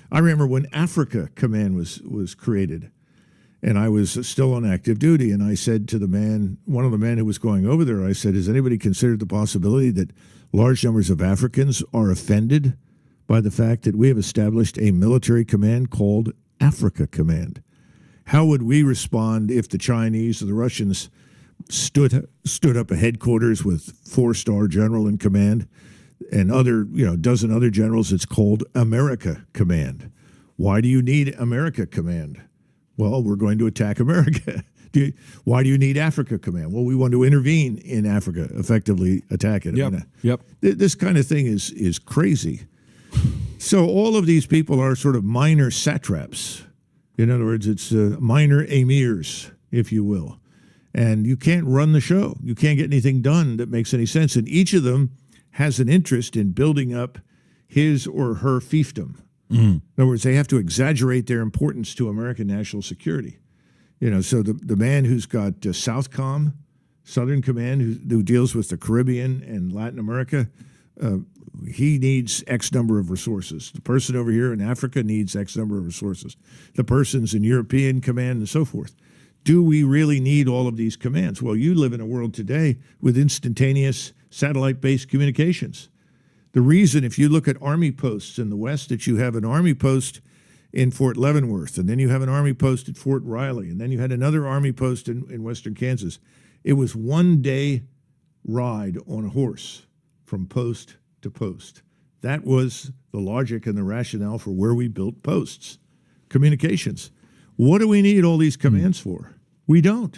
B: I remember when Africa Command was created, and I was still on active duty, and I said to one of the men who was going over there, I said, has anybody considered the possibility that large numbers of Africans are offended by the fact that we have established a military command called Africa Command? How would we respond if the Chinese or the Russians stood up a headquarters with four-star general in command and a dozen other generals? It's called America Command. Why do you need America Command? Well, we're going to attack America. Why do you need Africa Command? Well, we want to intervene in Africa, effectively attack it.
A: Yep.
B: This kind of thing is crazy. So all of these people are sort of minor satraps. In other words, it's minor emirs, if you will. And you can't run the show. You can't get anything done that makes any sense. And each of them has an interest in building up his or her fiefdom. In other words, they have to exaggerate their importance to American national security. So the man who's got Southcom, Southern Command, who deals with the Caribbean and Latin America, he needs X number of resources. The person over here in Africa needs X number of resources. The person's in European Command and so forth. Do we really need all of these commands? Well, you live in a world today with instantaneous satellite-based communications. The reason, if you look at Army posts in the West, that you have an Army post in Fort Leavenworth, and then you have an Army post at Fort Riley, and then you had another Army post in western Kansas. It was one-day ride on a horse from post to post. That was the logic and the rationale for where we built posts, communications. What do we need all these commands for? We don't.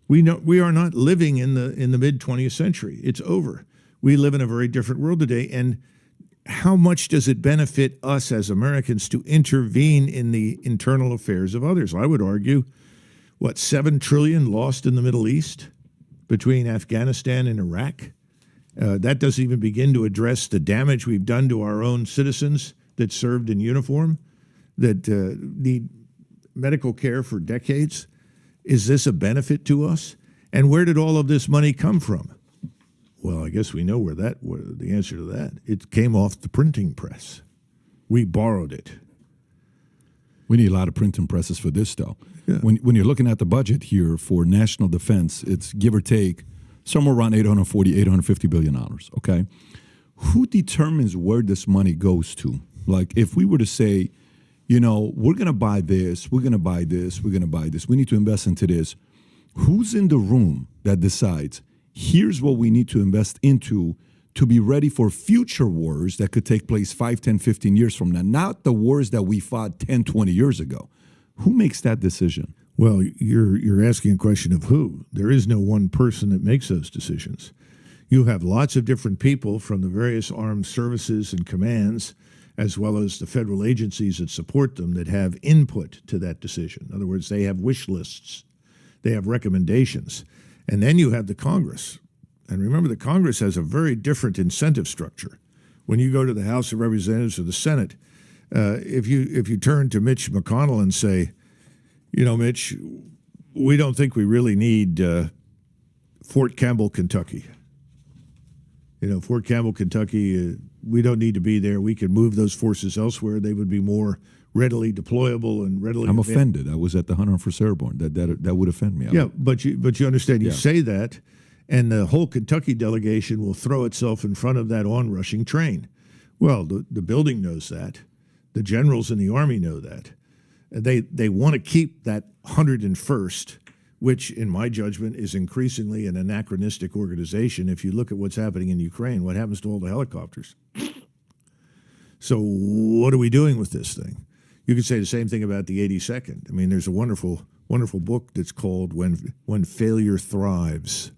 B: We are not living in the mid-20th century. It's over. We live in a very different world today. And how much does it benefit us as Americans to intervene in the internal affairs of others? I would argue, $7 trillion lost in the Middle East between Afghanistan and Iraq? That doesn't even begin to address the damage we've done to our own citizens that served in uniform, that need medical care for decades. Is this a benefit to us? And where did all of this money come from? Well, I guess we know where the answer to that. It came off the printing press. We borrowed it.
A: We need a lot of printing presses for this, though. Yeah. When you're looking at the budget here for national defense, it's give or take somewhere around $850 billion, okay? Who determines where this money goes to? Like, if we were to say, we're going to buy this, we're going to buy this, we're going to buy this, we need to invest into this. Who's in the room that decides, here's what we need to invest into to be ready for future wars that could take place 5, 10, 15 years from now, not the wars that we fought 10, 20 years ago? Who makes that decision?
B: Well, you're asking a question of who. There is no one person that makes those decisions. You have lots of different people from the various armed services and commands, as well as the federal agencies that support them, that have input to that decision. In other words, they have wish lists. They have recommendations. And then you have the Congress. And remember, the Congress has a very different incentive structure. When you go to the House of Representatives or the Senate, if you turn to Mitch McConnell and say, Mitch, we don't think we really need Fort Campbell, Kentucky. Fort Campbell, Kentucky, we don't need to be there. We can move those forces elsewhere. They would be more readily deployable and readily.
A: I'm offended. I was at the 101st Airborne. That would offend me.
B: But you understand. You say that, and the whole Kentucky delegation will throw itself in front of that onrushing train. Well, the building knows that. The generals in the Army know that. They want to keep that 101st, which, in my judgment, is increasingly an anachronistic organization. If you look at what's happening in Ukraine, what happens to all the helicopters? So what are we doing with this thing? You could say the same thing about the 82nd. I mean, there's a wonderful book that's called When Failure Thrives.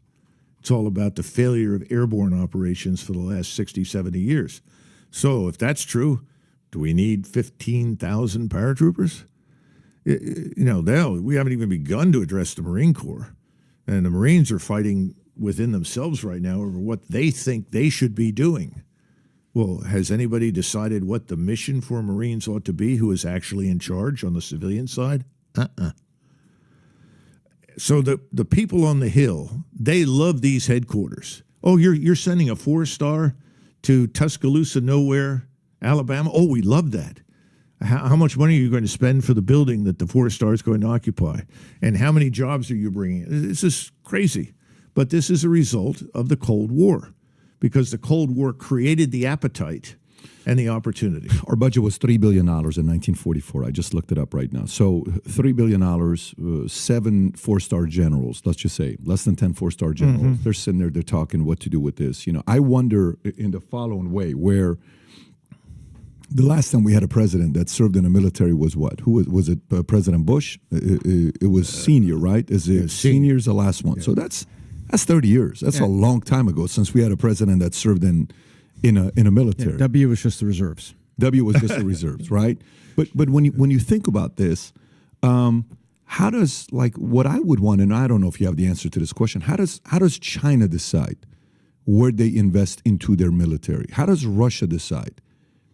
B: It's all about the failure of airborne operations for the last 60, 70 years. So if that's true, do we need 15,000 paratroopers? We haven't even begun to address the Marine Corps. And the Marines are fighting within themselves right now over what they think they should be doing. Well, has anybody decided what the mission for Marines ought to be who is actually in charge on the civilian side? So the people on the Hill, they love these headquarters. Oh, you're sending a 4-star to Tuscaloosa, nowhere, Alabama? Oh, we love that. How much money are you going to spend for the building that the 4-star is going to occupy? And how many jobs are you bringing? It's just crazy. But this is a result of the Cold War, because the Cold War created the appetite and the opportunity.
A: Our budget was $3 billion in 1944. I just looked it up right now. So $3 billion, 7 4-star generals, let's just say, less than 10 4-star generals. Mm-hmm. They're sitting there, they're talking what to do with this. I wonder in the following way, where the last time we had a president that served in the military was what? Who was it? President Bush? It was senior, right? Is it senior's the last one? Yeah. So that's 30 years. That's a long time ago since we had a president that served in a military.
C: Yeah, W was just the reserves.
A: W was just the reserves, right? But when you think about this, how does, what I would want, and I don't know if you have the answer to this question, how does China decide where they invest into their military? How does Russia decide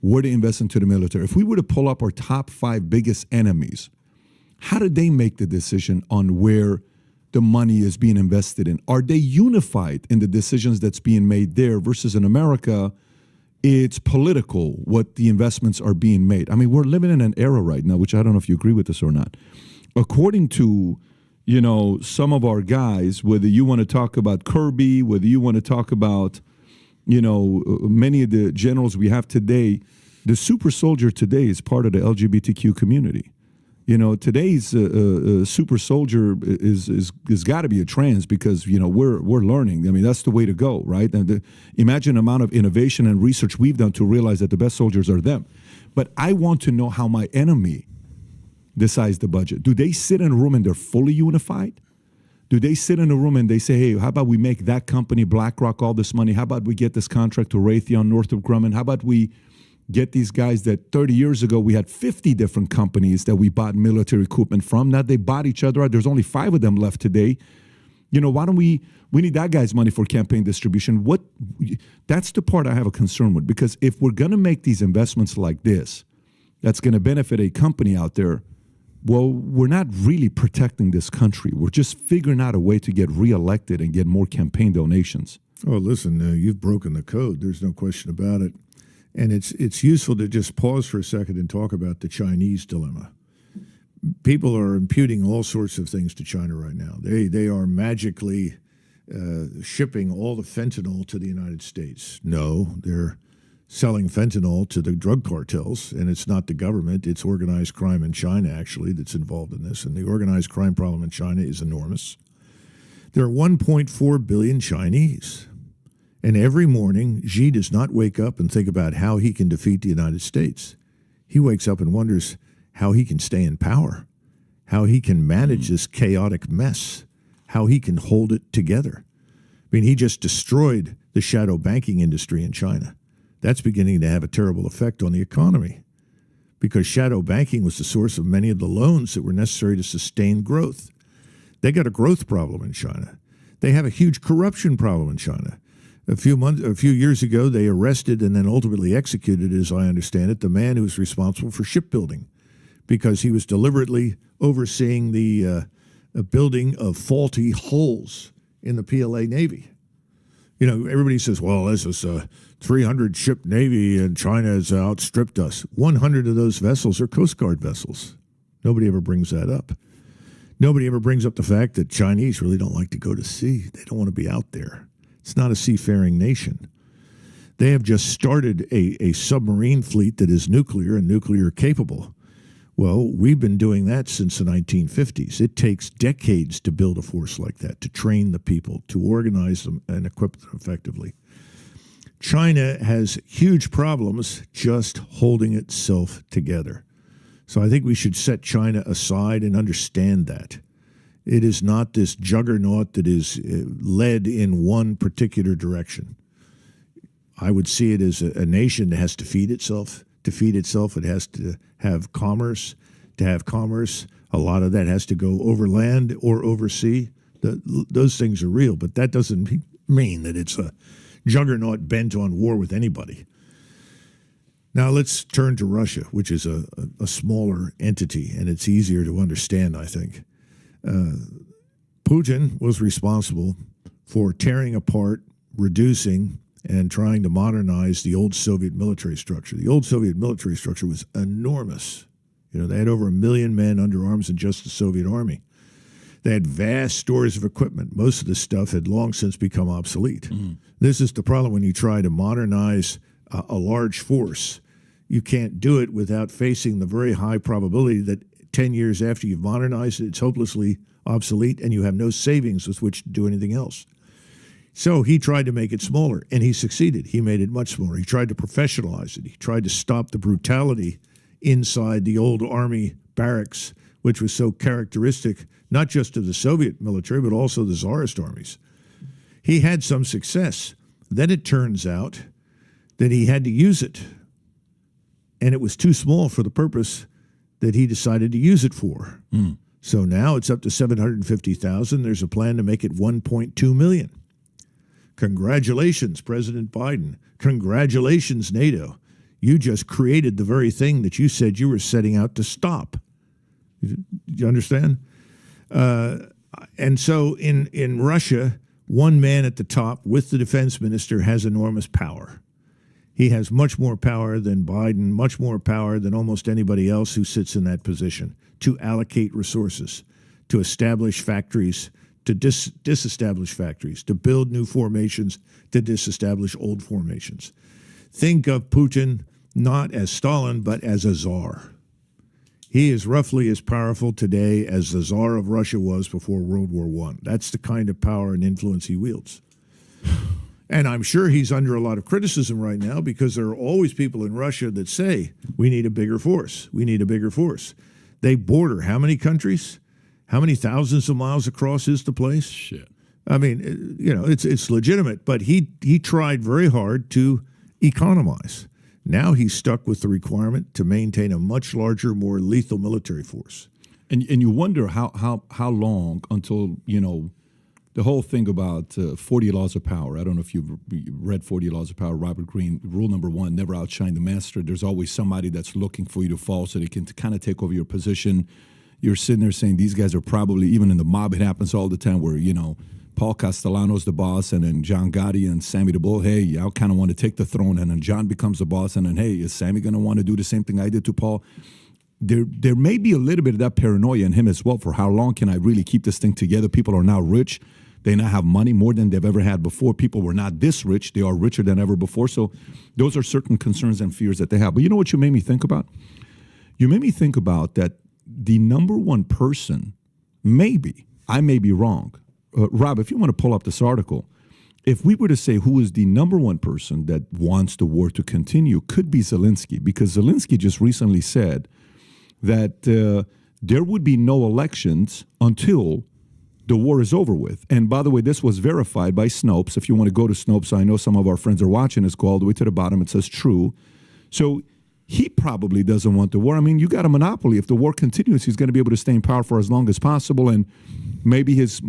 A: where to invest into the military? If we were to pull up our top 5 biggest enemies, how do they make the decision on where the money is being invested in? Are they unified in the decisions that's being made there versus in America? It's political what the investments are being made. I mean, we're living in an era right now, which I don't know if you agree with this or not. According to, some of our guys, whether you want to talk about Kirby, whether you want to talk about, many of the generals we have today, the super soldier today is part of the LGBTQ community. Today's super soldier is got to be a trans, because we're learning. I mean, that's the way to go, right? And imagine the amount of innovation and research we've done to realize that the best soldiers are them. But I want to know how my enemy decides the budget. Do they sit in a room and they're fully unified? Do they sit in a room and they say, hey, how about we make that company, BlackRock, all this money? How about we get this contract to Raytheon, Northrop Grumman? How about we get these guys that 30 years ago we had 50 different companies that we bought military equipment from? Now they bought each other out. There's only 5 of them left today. Why don't we need that guy's money for campaign distribution? That's the part I have a concern with, because if we're going to make these investments like this, that's going to benefit a company out there, well, we're not really protecting this country. We're just figuring out a way to get reelected and get more campaign donations.
B: Oh, listen, you've broken the code. There's no question about it. And it's useful to just pause for a second and talk about the Chinese dilemma. People are imputing all sorts of things to China right now. They are magically shipping all the fentanyl to the United States. No, they're selling fentanyl to the drug cartels, and it's not the government. It's organized crime in China, actually, that's involved in this. And the organized crime problem in China is enormous. There are 1.4 billion Chinese. And every morning, Xi does not wake up and think about how he can defeat the United States. He wakes up and wonders how he can stay in power, how he can manage this chaotic mess, how he can hold it together. I mean, he just destroyed the shadow banking industry in China. That's beginning to have a terrible effect on the economy, because shadow banking was the source of many of the loans that were necessary to sustain growth. They got a growth problem in China. They have a huge corruption problem in China. A few years ago, they arrested and then ultimately executed, as I understand it, the man who was responsible for shipbuilding, because he was deliberately overseeing the a building of faulty hulls in the PLA Navy. You know, everybody says, well, this is a 300-ship Navy and China has outstripped us. 100 of those vessels are Coast Guard vessels. Nobody ever brings that up. Nobody ever brings up the fact that Chinese really don't like to go to sea. They don't want to be out there. It's not a seafaring nation. They have just started a submarine fleet that is nuclear and nuclear capable. Well, we've been doing that since the 1950s. It takes decades to build a force like that, to train the people, to organize them and equip them effectively. China has huge problems just holding itself together. So I think we should set China aside and understand that. It is not this juggernaut that is led in one particular direction. I would see it as a nation that has to feed itself. To feed itself, it has to have commerce. To have commerce, a lot of that has to go over land or over sea. Those things are real, but that doesn't mean that it's a juggernaut bent on war with anybody. Now let's turn to Russia, which is a smaller entity, and it's easier to understand, I think. Putin was responsible for tearing apart, reducing, and trying to modernize the old Soviet military structure. The old Soviet military structure was enormous. You know, they had over 1 million men under arms in just the Soviet army. They had vast stores of equipment. Most of this stuff had long since become obsolete. Mm. This is the problem when you try to modernize a large force. You can't do it without facing the very high probability that 10 years after you've modernized it, it's hopelessly obsolete and you have no savings with which to do anything else. So he tried to make it smaller, and he succeeded. He made it much smaller. He tried to professionalize it. He tried to stop the brutality inside the old army barracks, which was so characteristic not just of the Soviet military, but also the Tsarist armies. He had some success. Then it turns out that he had to use it, and it was too small for the purpose that he decided to use it for. Mm. So now it's up to 750,000. There's a plan to make it 1.2 million. Congratulations, President Biden. Congratulations, NATO. You just created the very thing that you said you were setting out to stop. You understand? And so in Russia, one man at the top with the defense minister has enormous power. He has much more power than Biden, much more power than almost anybody else who sits in that position to allocate resources, to establish factories, to disestablish factories, to build new formations, to disestablish old formations. Think of Putin not as Stalin, but as a czar. He is roughly as powerful today as the czar of Russia was before World War I. That's the kind of power and influence he wields. And I'm sure he's under a lot of criticism right now because there are always people in Russia that say, we need a bigger force. We need a bigger force. They border how many countries? How many thousands of miles across is the place?
A: Shit.
B: I mean, you know, it's legitimate, but he tried very hard to economize. Now he's stuck with the requirement to maintain a much larger, more lethal military force.
A: And you wonder how long until, you know, the whole thing about 40 Laws of Power. I don't know if you've read 40 Laws of Power, Robert Greene. Rule number 1, never outshine the master. There's always somebody that's looking for you to fall so they can kind of take over your position. You're sitting there saying these guys are probably, even in the mob, it happens all the time where, you know, Paul Castellano's the boss and then John Gotti and Sammy the Bull, hey, I kind of want to take the throne, and then John becomes the boss, and then, hey, is Sammy going to want to do the same thing I did to Paul? There may be a little bit of that paranoia in him as well for how long can I really keep this thing together? People are now rich. They now have money more than they've ever had before. People were not this rich. They are richer than ever before. So those are certain concerns and fears that they have. But you know what you made me think about? You made me think about that the number one person, maybe, I may be wrong. Rob, if you want to pull up this article, if we were to say who is the number one person that wants the war to continue, could be Zelensky, because Zelensky just recently said that there would be no elections until the war is over with. And by the way, this was verified by Snopes. If you want to go to Snopes, I know some of our friends are watching this, go all the way to the bottom. It says true. So he probably doesn't want the war. I mean, you got a monopoly. If the war continues, he's going to be able to stay in power for as long as possible. And maybe he's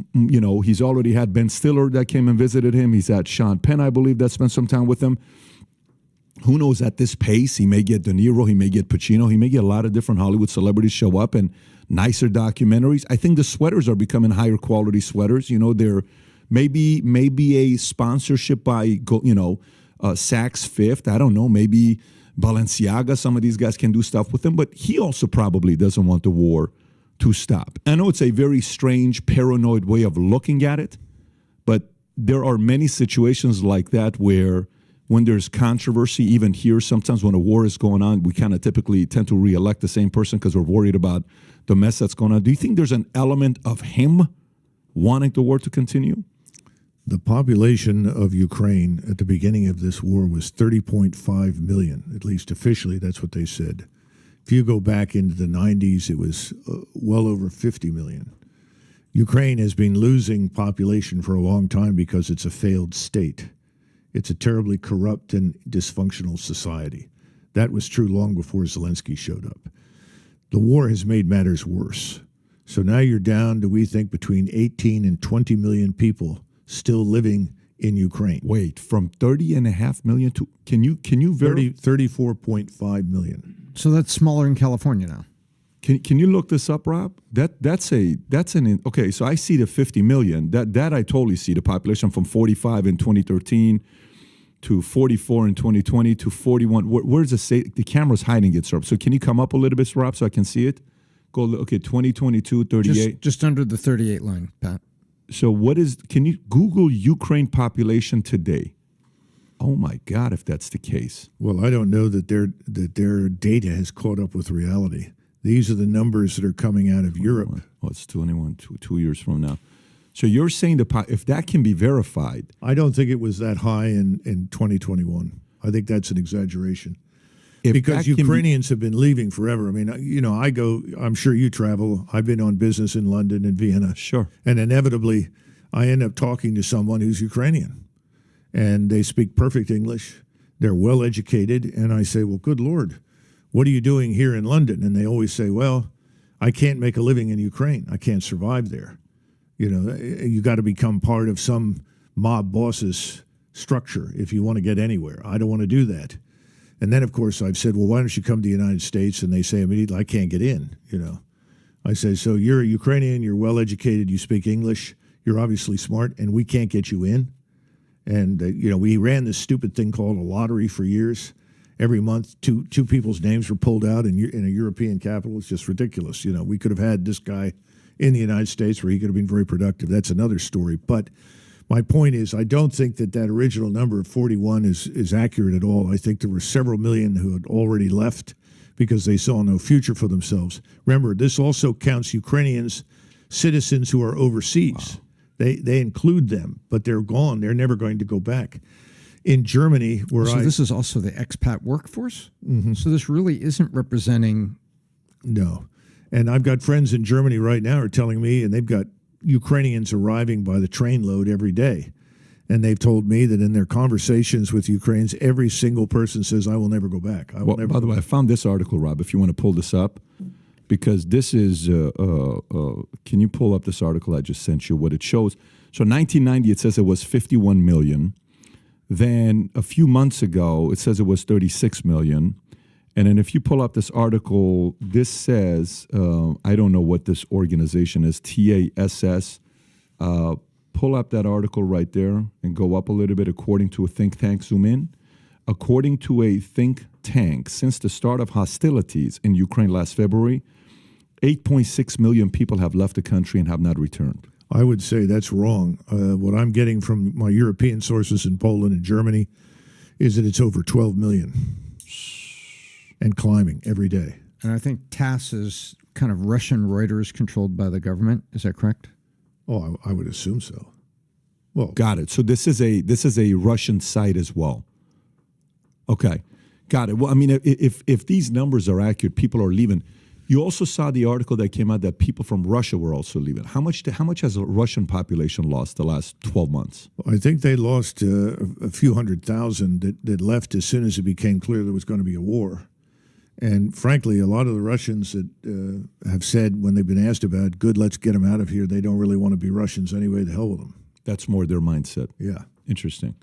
A: already had Ben Stiller that came and visited him. He's had Sean Penn, I believe, that spent some time with him. Who knows, at this pace, he may get De Niro, he may get Pacino, he may get a lot of different Hollywood celebrities show up. And nicer documentaries. I think the sweaters are becoming higher quality sweaters. You know, they're maybe a sponsorship by, Saks Fifth. I don't know, maybe Balenciaga. Some of these guys can do stuff with them, but he also probably doesn't want the war to stop. I know it's a very strange, paranoid way of looking at it, but there are many situations like that where when there's controversy, even here, sometimes when a war is going on, we kind of typically tend to reelect the same person because we're worried about the mess that's going on. Do you think there's an element of him wanting the war to continue?
B: The population of Ukraine at the beginning of this war was 30.5 million, at least officially, that's what they said. If you go back into the 90s, it was well over 50 million. Ukraine has been losing population for a long time because it's a failed state. It's a terribly corrupt and dysfunctional society. That was true long before Zelensky showed up. The war has made matters worse. So now you're down to, we think, between 18 and 20 million people still living in Ukraine.
A: Wait, from 30.5 million to, can you verify?
B: 34.5 million.
C: So that's smaller in California now.
A: Can you look this up, Rob? Okay, so I see the 50 million. That I totally see, the population from 45 in 2013 to 44 in 2020 to 41. Where's the state? The camera's hiding it, sir. So can you come up a little bit, Rob, so I can see it? Okay, 2022, 38.
C: Just under the 38 line, Pat.
A: So can you Google Ukraine population today? Oh my God, if that's the case.
B: Well, I don't know that their data has caught up with reality. These are the numbers that are coming out of Europe.
A: Oh, it's 21, 2 years from now. So you're saying if that can be verified.
B: I don't think it was that high in 2021. I think that's an exaggeration. Because Ukrainians have been leaving forever. I mean, I'm sure you travel. I've been on business in London and Vienna.
A: Sure.
B: And inevitably, I end up talking to someone who's Ukrainian. And they speak perfect English. They're well educated. And I say, well, good Lord, what are you doing here in London? And they always say, well, I can't make a living in Ukraine. I can't survive there. You got to become part of some mob boss's structure if you want to get anywhere. I don't want to do that. And then, of course, I've said, well, why don't you come to the United States? And they say immediately, I can't get in, I say, so you're a Ukrainian, you're well-educated, you speak English, you're obviously smart, and we can't get you in. And, we ran this stupid thing called a lottery for years. Every month, two people's names were pulled out in a European capital. It's just ridiculous. We could have had this guy in the United States where he could have been very productive. That's another story. But my point is, I don't think that original number of 41 is accurate at all. I think there were several million who had already left because they saw no future for themselves. Remember, this also counts Ukrainians, citizens who are overseas. Wow. They include them, but they're gone. They're never going to go back. In Germany, so
C: this is also the expat workforce? Mm-hmm. So this really isn't representing...
B: No. And I've got friends in Germany right now who are telling me, and they've got Ukrainians arriving by the train load every day. And they've told me that in their conversations with Ukrainians, every single person says, I will never go back.
A: By the way, I found this article, Rob, if you want to pull this up, because this is, can you pull up this article I just sent you, what it shows? So 1990, it says it was 51 million. Then a few months ago, it says it was 36 million. And then if you pull up this article, this says, I don't know what this organization is, TASS. Pull up that article right there and go up a little bit according to a think tank. Zoom in. According to a think tank, since the start of hostilities in Ukraine last February, 8.6 million people have left the country and have not returned.
B: I would say that's wrong. What I'm getting from my European sources in Poland and Germany is that it's over 12 million and climbing every day.
C: And I think TASS is kind of Russian Reuters controlled by the government. Is that correct?
B: Oh, I would assume so. Well,
A: got it. So this is a Russian site as well. Okay, got it. Well, I mean, if these numbers are accurate, people are leaving. You also saw the article that came out that people from Russia were also leaving. How much has the Russian population lost the last 12 months?
B: I think they lost a few 100,000 that left as soon as it became clear there was going to be a war. And frankly, a lot of the Russians that have said when they've been asked about it, good, let's get them out of here. They don't really want to be Russians anyway. The hell with them.
A: That's more their mindset.
B: Yeah.
A: Interesting.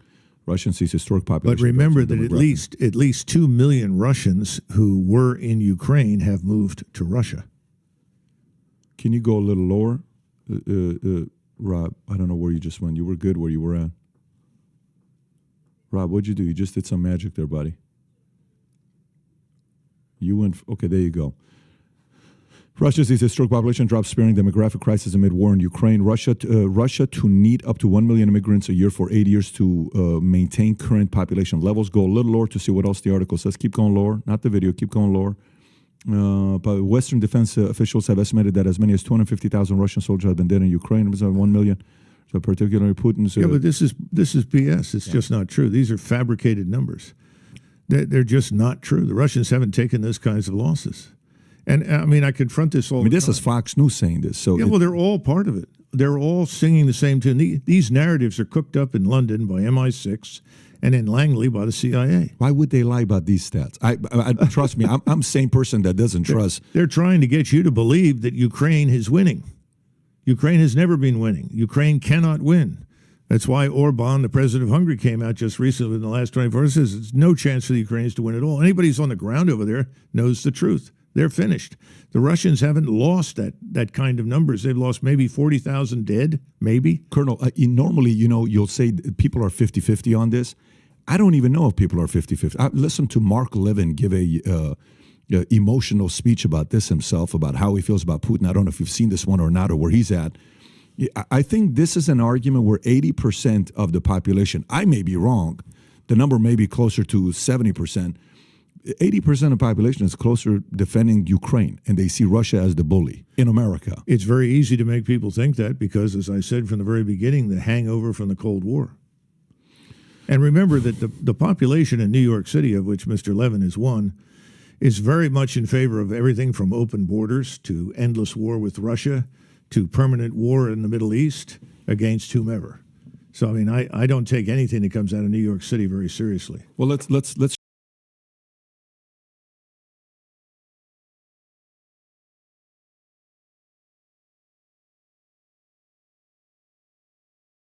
A: Russians sees historic population.
B: But remember that at least 2 million Russians who were in Ukraine have moved to Russia.
A: Can you go a little lower? Rob, I don't know where you just went. You were good where you were at. Rob, what'd you do? You just did some magic there, buddy. You went, okay, there you go. Russia's historic population drops, sparing demographic crisis amid war in Ukraine. Russia to need up to 1 million immigrants a year for 8 years to maintain current population levels. Go a little lower to see what else the article says. Keep going lower. Not the video. Keep going lower. But Western defense officials have estimated that as many as 250,000 Russian soldiers have been dead in Ukraine. It was 1 million. So particularly Putin's...
B: yeah, but this is BS. It's just not true. These are fabricated numbers. They're just not true. The Russians haven't taken those kinds of losses. And, I mean, I confront this all the time.
A: This is Fox News saying this. So
B: yeah, well, they're all part of it. They're all singing the same tune. These narratives are cooked up in London by MI6 and in Langley by the CIA.
A: Why would they lie about these stats? I trust me, I'm the same person that doesn't trust.
B: They're trying to get you to believe that Ukraine is winning. Ukraine has never been winning. Ukraine cannot win. That's why Orban, the president of Hungary, came out just recently in the last 24 hours and says there's no chance for the Ukrainians to win at all. Anybody who's on the ground over there knows the truth. They're finished. The Russians haven't lost that kind of numbers. They've lost maybe 40,000 dead, maybe.
A: Colonel, normally, you'll say people are 50-50 on this. I don't even know if people are 50-50. I listened to Mark Levin give a emotional speech about this himself, about how he feels about Putin. I don't know if you've seen this one or not, or where he's at. I think this is an argument where 80% of the population, I may be wrong, the number may be closer to 70%. 80% of the population is closer defending Ukraine, and they see Russia as the bully in America.
B: It's very easy to make people think that because, as I said from the very beginning, the hangover from the Cold War. And remember that the population in New York City, of which Mr. Levin is one, is very much in favor of everything from open borders to endless war with Russia to permanent war in the Middle East against whomever. So, I mean, I don't take anything that comes out of New York City very seriously.
A: Well, let's